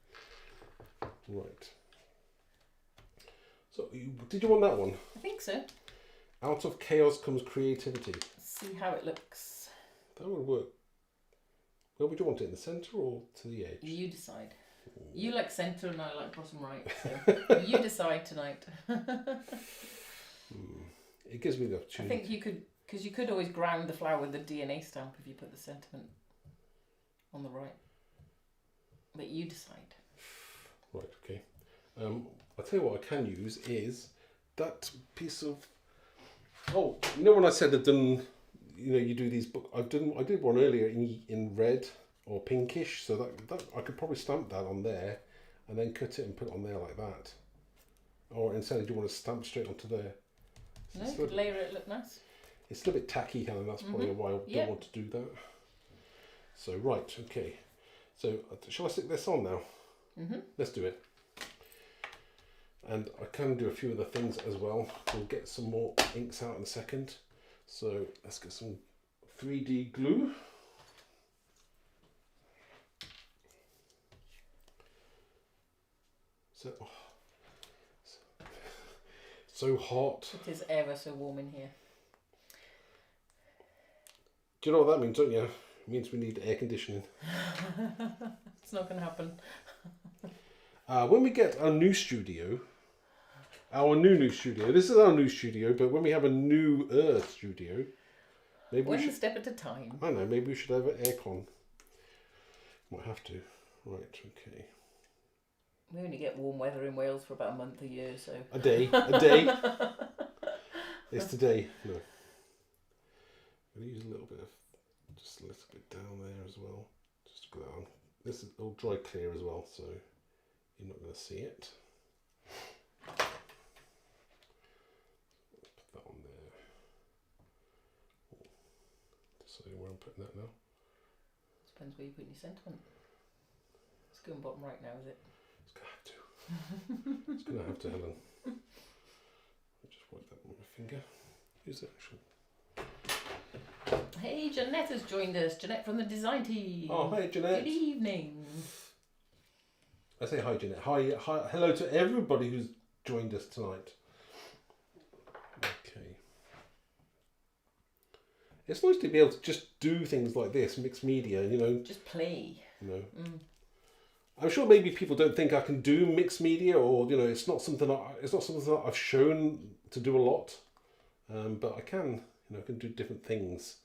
Right. So, did you want that one? I think so. Out of chaos comes creativity. Let's see how it looks. That would work. Where would you want it? In the centre or to the edge? You decide. You like centre and I like bottom right. So you decide tonight. It gives me the I opportunity. think you could, because you could always ground the flower with the DNA stamp if you put the sentiment on the right. But you decide. Right, okay. I'll tell you what I can use is that piece of... Oh, you know when I said I've done... You know, you do these book. I did one earlier in red or pinkish, so that I could probably stamp that on there, and then cut it and put it on there like that. Or instead, do you want to stamp straight onto there? No, you could layer it, look nice. It's a little bit tacky, Helen. That's probably why I don't want to do that. So right, okay. So shall I stick this on now? Let's do it. And I can do a few other things as well. We'll get some more inks out in a second. So let's get some 3D glue. So hot. It is ever so warm in here. Do you know what that means, don't you? It means we need air conditioning. It's not going to happen. When we get our new studio, new studio. This is our new studio, but when we have a newer studio, maybe One we should... step at a time. I know, maybe we should have an aircon. Might have to. Right, okay. We only get warm weather in Wales for about a month a year, so... A day. It's today. No. I'm going to use a little bit of... Just a little bit down there as well. Just to go down. This is all dry clear as well, so you're not going to see it. So where I'm putting that now? Depends where you put your sentiment. It's going bottom right now, is it? It's going to have to. It's going to have to, Helen. I'll just wipe that with my finger. Use the actual... Hey, Jeanette has joined us. Jeanette from the design team. Oh, hi, Jeanette. Good evening. I say hi, Jeanette. Hi, hello to everybody who's joined us tonight. Okay. It's nice to be able to just do things like this, mixed media, you know. Just play. You know. I'm sure maybe people don't think I can do mixed media, or you know, it's not something that I've shown to do a lot, but I can, you know, I can do different things.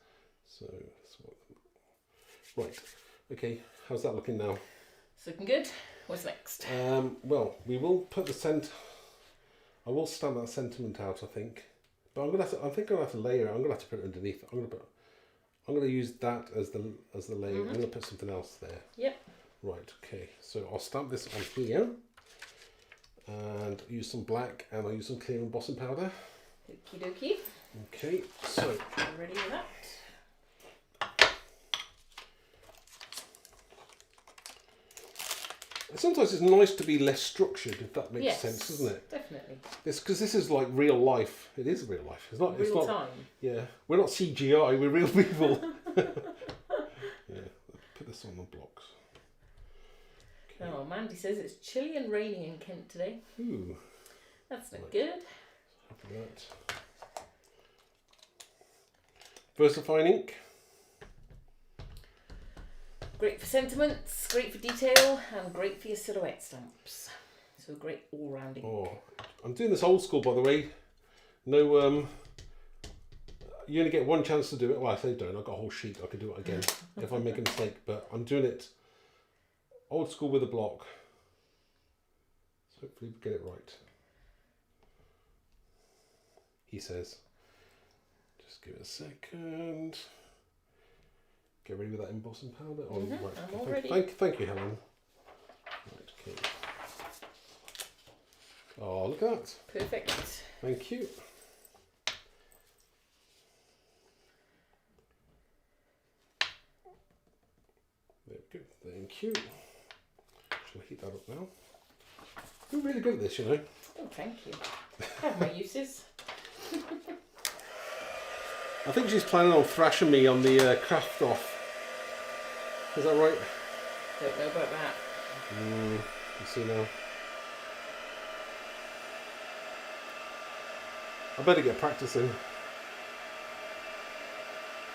So, right, okay, how's that looking now? It's looking good. What's next? Well, we will put I will stamp that sentiment out, I think. But I'm gonna have to layer it. I'm gonna have to put it underneath. I'm gonna use that as the layer. I'm gonna put something else there. Yep. Right. Okay. So I'll stamp this on here, and use some black, and I'll use some clear embossing powder. Okie dokie. Okay. So Ready with that? sometimes it's nice to be less structured, if that makes sense, doesn't it? Definitely. Because this is like real life. It is real life. It's not. Real time. Yeah, we're not CGI. We're real people. Yeah, put this on the blocks. Okay. Oh, Mandy says it's chilly and raining in Kent today. Ooh, That's not good. happy with that. Versifying ink. Great for sentiments, great for detail, and great for your silhouette stamps. So great all-round ink. Oh, I'm doing this old school, by the way. No, you only get one chance to do it. Well, I say don't. I've got a whole sheet. I could do it again if I make a mistake. But I'm doing it old school with a block. So hopefully we get it right. he says. Just give it a second. Get ready with that embossing powder. Oh, right. I'm all ready. Thank you, Helen. Right, okay. Oh, look at that. Perfect. Thank you. There we go. Thank you. Shall I heat that up now? You're really good at this, you know. Oh, thank you. I have my uses. I think she's planning on thrashing me on the craft off. Is that right? Don't know about that. You see now. I better get practicing.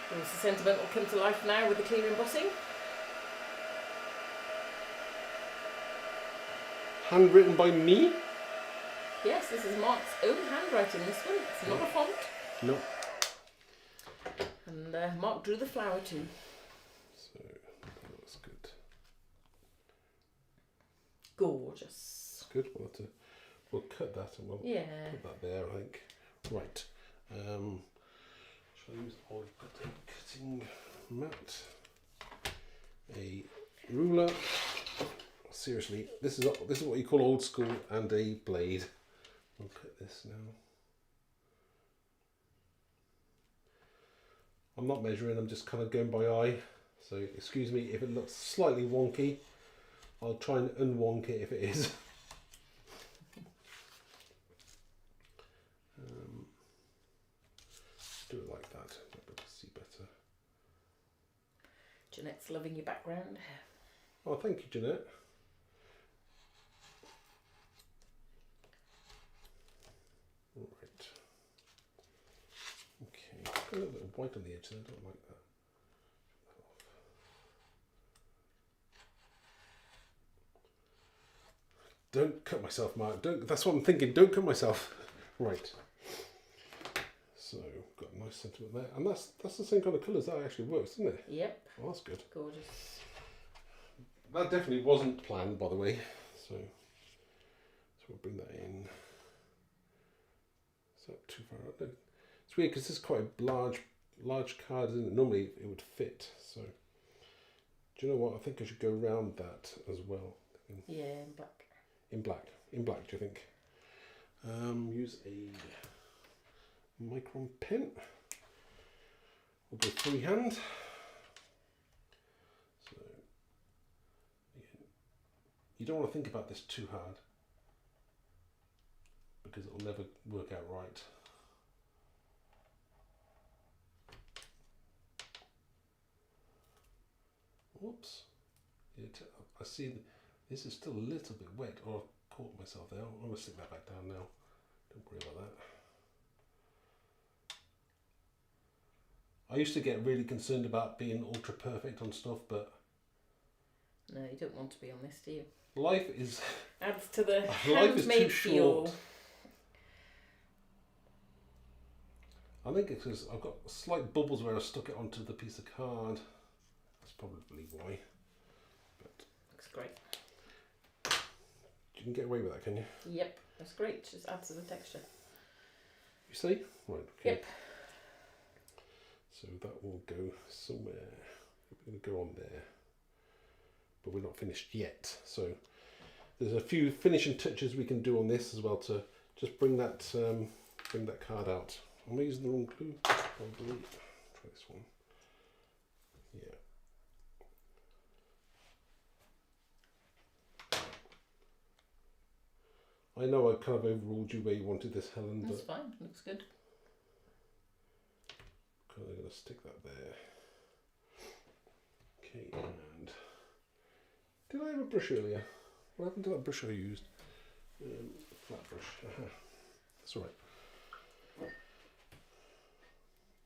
Does the sentimental come to life now with the clear embossing? Handwritten by me? Yes, this is Mark's own handwriting, this one. It's not a font. No. And Mark drew the flower too. So, that looks good. Gorgeous. Good. We'll cut that and we'll put that there, I think. Right. Shall I use a cutting mat? A ruler. Seriously, this is what you call old school, and a blade. We'll cut this now. I'm not measuring, I'm just kind of going by eye. So excuse me if it looks slightly wonky. I'll try and unwonk it if it is. Do it like that, I'll be able to see better. Jeanette's loving your background. Oh, thank you, Jeanette. Right. Okay, got a little bit of white on the edge there, I don't like that. Don't cut myself, Mark. That's what I'm thinking. Don't cut myself. Right. So got a nice sentiment there, and that's the same kind of colours. That actually works, doesn't it? Yep. Oh, that's good. Gorgeous. That definitely wasn't planned, by the way. So we'll bring that in. Is that too far out? No. It's weird because this is quite a large card, isn't it? Normally it would fit. So do you know what? I think I should go around that as well. Yeah, in black. In black, do you think? Use a micron pen. We'll go freehand. So you don't want to think about this too hard because it'll never work out right. Whoops. I see this is still a little bit wet, or I've caught myself there. I'm going to stick that back down now. Don't worry about that. I used to get really concerned about being ultra perfect on stuff, but no, you don't want to be on this, do you? Life is adds to the life is too handmade short. feel. I think it's because I've got slight bubbles where I stuck it onto the piece of card. That's probably why. But looks great. You can get away with that, can you? Yep, that's great. Just adds to the texture. You see? Right. Okay. Yep. So that will go somewhere. We're going to go on there, but we're not finished yet. So there's a few finishing touches we can do on this as well to just bring that card out. Am I using the wrong glue? Probably. Try this one. Yeah. I know I kind of overruled you where you wanted this, Helen. That's but fine. Looks good. I'm going to stick that there. Okay, and did I have a brush earlier? What happened to that brush I used? Flat brush. That's all right.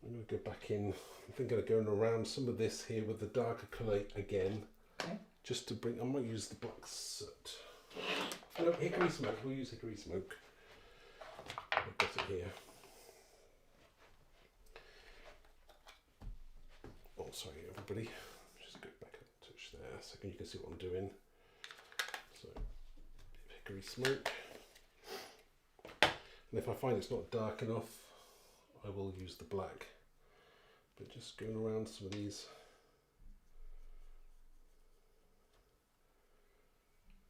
I'm going to go back in. I'm thinking of going around some of this here with the darker colour again. Okay. Just to bring, I might use the black soot. No, hickory smoke. We'll use hickory smoke. I've got it here. Oh, sorry, everybody. Just go back a touch there, so you can see what I'm doing. So, hickory smoke. And if I find it's not dark enough, I will use the black. But just going around some of these.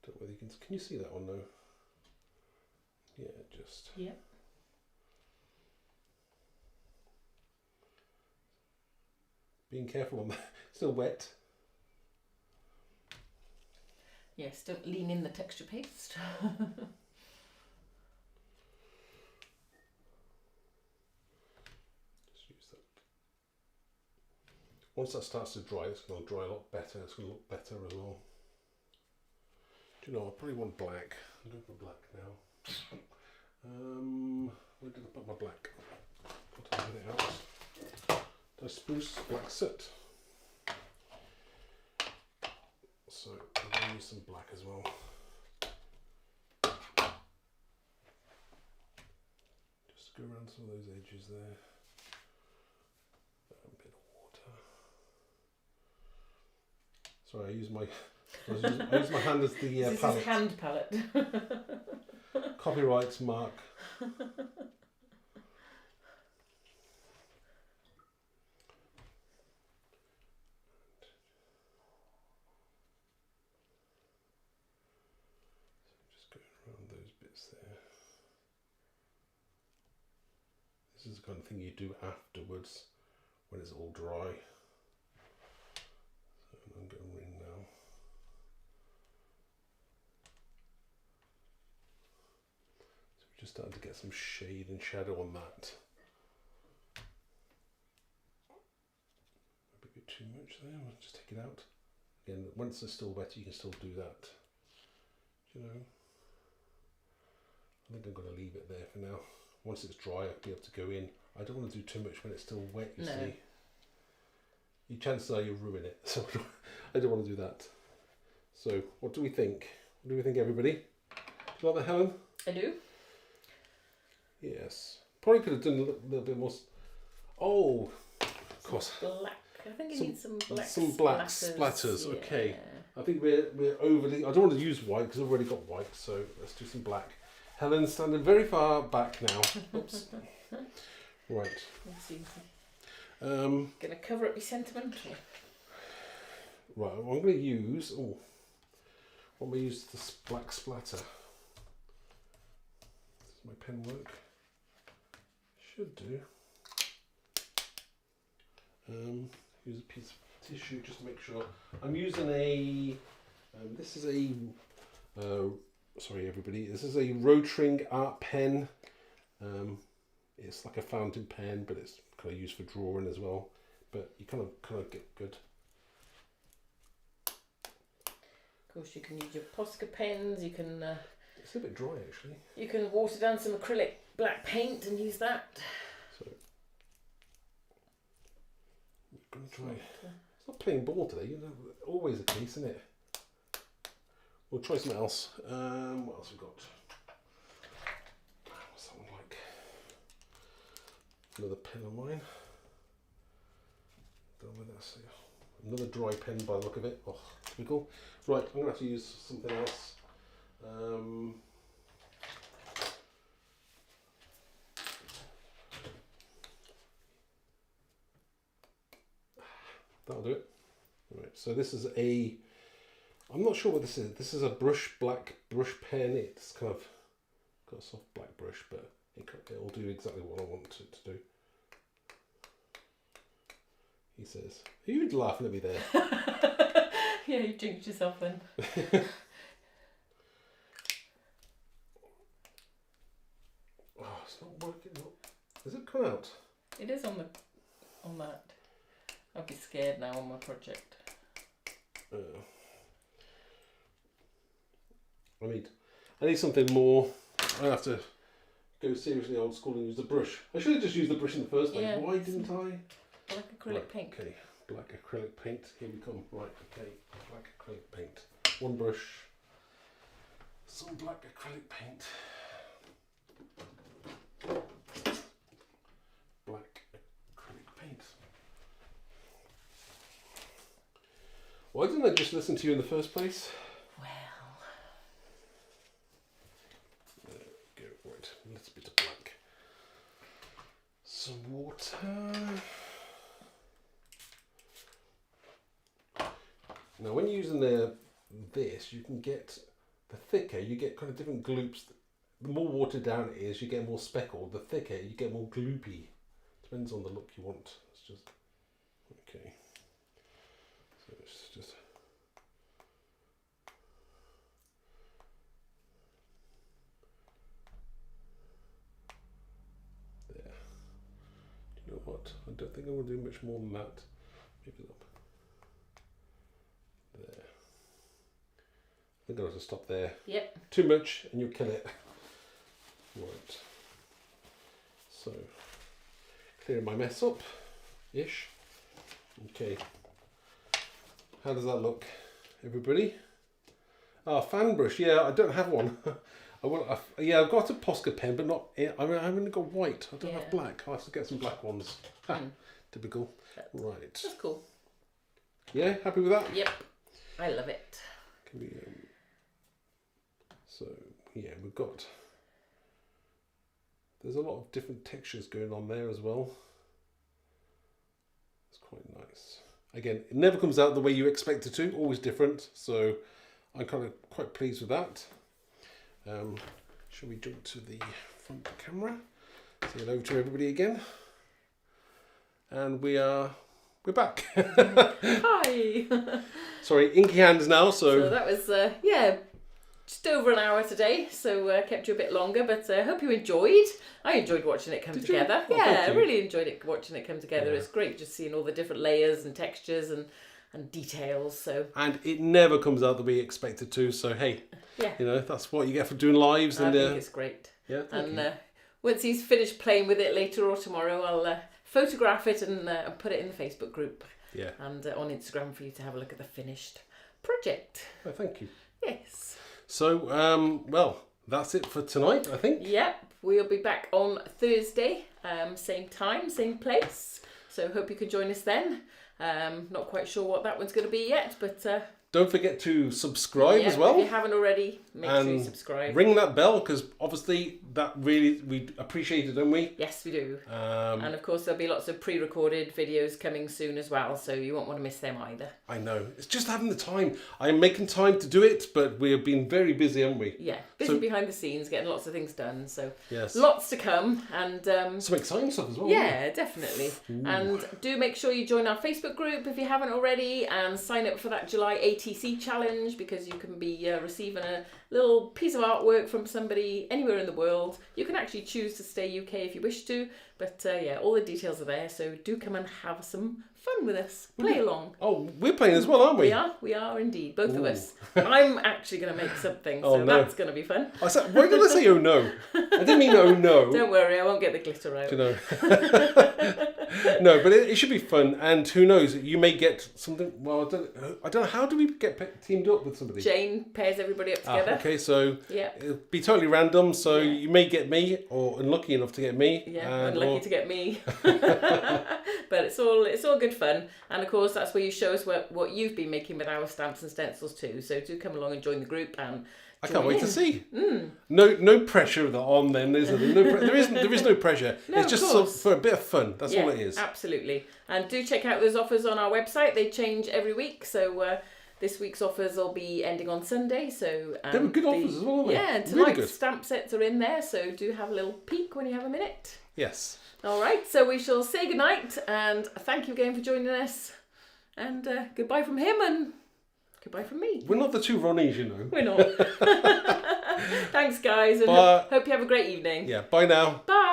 Don't know whether you can you see that one though? Yeah, just. Yeah. Being careful on that. Still wet. Yes, don't lean in the texture paste. Just use that. Once that starts to dry, it's going to dry a lot better. It's going to look better as well. Do you know, I probably want black. I'm going for black now. Where did I put my black? What did I put it out? Did I spruce black soot? So I'm going to use some black as well. Just go around some of those edges there. A bit of water. Sorry, I use my hand as the This palette. is hand palette. Copyright mark. Just going around those bits there. This is the kind of thing you do afterwards when it's all dry. So I'm going in now. So we're just starting to get some shade and shadow on that. Maybe a bit too much there. I'll just take it out. Again, once it's still wet, you can still do that. Do you know? I think I'm going to leave it there for now. Once it's dry, I'll be able to go in. I don't want to do too much when it's still wet, you see. Your chances are you'll ruin it, so I don't want to do that. So, what do we think? What do we think, everybody? Do you like that, Helen? I do. Yes. Probably could have done a little bit more. Oh, of course. Black. I think you need some black. Some black splatters. Okay. I think we're overly. I don't want to use white because I've already got white. So let's do some black. Helen's standing very far back now. Oops. Right. Let's see. Gonna cover up your sentimental. Right. I'm going to use. Oh. I'm going to use this black splatter. Does my pen work? Should do. Use a piece of tissue just to make sure. I'm using a. This is a. Sorry, everybody. This is a Rotring art pen. It's like a fountain pen, but it's kind of used for drawing as well. But you kind of get good. Of course, you can use your Posca pens. You can. It's a bit dry actually. You can water down some acrylic black paint and use that. So I'm gonna try. It's not playing ball today. You know, always the case, isn't it? We'll try something else. What else we got? What's that one like? Another pen of mine. Don't know whether that's another dry pen by the look of it. Oh, typical. Right, I'm gonna have to use something else. That'll do it. Right, so this is a. I'm not sure what this is. This is a black brush pen. It's kind of got a soft black brush, but it'll do exactly what I want it to do. He says, "Are you laughing at me there?" Yeah, you jinxed yourself then. Oh, it's not working. Has it come out? It is on that. I'll be scared now on my project. I need something more. I have to go seriously old school and use the brush. I should have just used the brush in the first place. Yeah. Why didn't I? Black acrylic paint. Okay, black acrylic paint. Here we come. Right, okay, black acrylic paint. One brush. Some black acrylic paint. Black acrylic paint. Why didn't I just listen to you in the first place? Well. There we go. Right, a little bit of black. Some Now, when you're using this, you can get the thicker. You get kind of different gloops. The more watered down it is, you get more speckled. The thicker, you get more gloopy. Depends on the look you want. It's just okay. So it's just. There. You know what? I don't think I will do much more than that. Maybe up. There. I think I'll have to stop there. Yep. Too much and you'll kill it. Right. So, clearing my mess up, ish. Okay. How does that look, everybody? Ah, fan brush. Yeah, I don't have one. I've got a Posca pen, but not. I've only got white. I don't have black. I'll have to get some black ones. Ha, typical. Right. That's cool. Yeah, happy with that? Yep. I love it. Can we? So yeah, we've got. There's a lot of different textures going on there as well. It's quite nice. Again, it never comes out the way you expect it to. Always different. So I'm kind of quite pleased with that. Shall we jump to the front camera? Say hello to everybody again. And we're back. Hi. Sorry, inky hands now. So that was just over an hour today. So kept you a bit longer, but I hope you enjoyed. I enjoyed watching it come together. Oh, yeah, I really enjoyed it watching it come together. Yeah. It's great just seeing all the different layers and textures and details. So and it never comes out the way you expect it to. So hey, you know that's what you get for doing lives. I And think it's great. yeah, and once he's finished playing with it later or tomorrow, I'll photograph it and put it in the Facebook group. Yeah. And on Instagram for you to have a look at the finished project. Oh, thank you. Yes. So well, that's it for tonight, I think. Yep. We'll be back on Thursday, same time, same place. So hope you can join us then. Not quite sure what that one's going to be yet, but don't forget to subscribe as well. If you haven't already, make sure you subscribe. Ring that bell because obviously that really we appreciate it, don't we? Yes, we do. And of course there'll be lots of pre-recorded videos coming soon as well, so you won't want to miss them either. I know. It's just having the time. I'm making time to do it, but we've been very busy, haven't we? Yeah, busy behind the scenes, getting lots of things done. So yes, lots to come, and some exciting stuff as well. Yeah, definitely. Ooh. And do make sure you join our Facebook group if you haven't already, and sign up for that July ATC challenge because you can be receiving a little piece of artwork from somebody anywhere in the world. You can actually choose to stay UK if you wish to, but yeah, all the details are there. So do come and have some fun with us. Play along. Oh, we're playing as well, aren't we? We are indeed, both of us. I'm actually going to make something, so that's going to be fun. Why did I say oh no? I didn't mean oh no. Don't worry, I won't get the glitter out. You know. No, but it should be fun, and who knows, you may get something. Well, I don't know. How do we get teamed up with somebody? Jane pairs everybody up together. Okay, so it'll be totally random. So you may get me, or unlucky enough to get me. Yeah, unlucky to get me. But it's all good fun, and of course that's where you show us what you've been making with our stamps and stencils too. So do come along and join the group, and I can't wait to see. No pressure on them, is there? There is no pressure. No, it's just for a bit of fun. That's all it is. Absolutely. And do check out those offers on our website. They change every week. So this week's offers will be ending on Sunday. So they were good offers as well, weren't they? Yeah, and tonight's stamp sets are in there. So do have a little peek when you have a minute. Yes. All right. So we shall say goodnight and thank you again for joining us. And goodbye from him and goodbye from me. We're not the two Ronnies, you know. We're not. Thanks, guys, and hope you have a great evening. Yeah, bye now. Bye.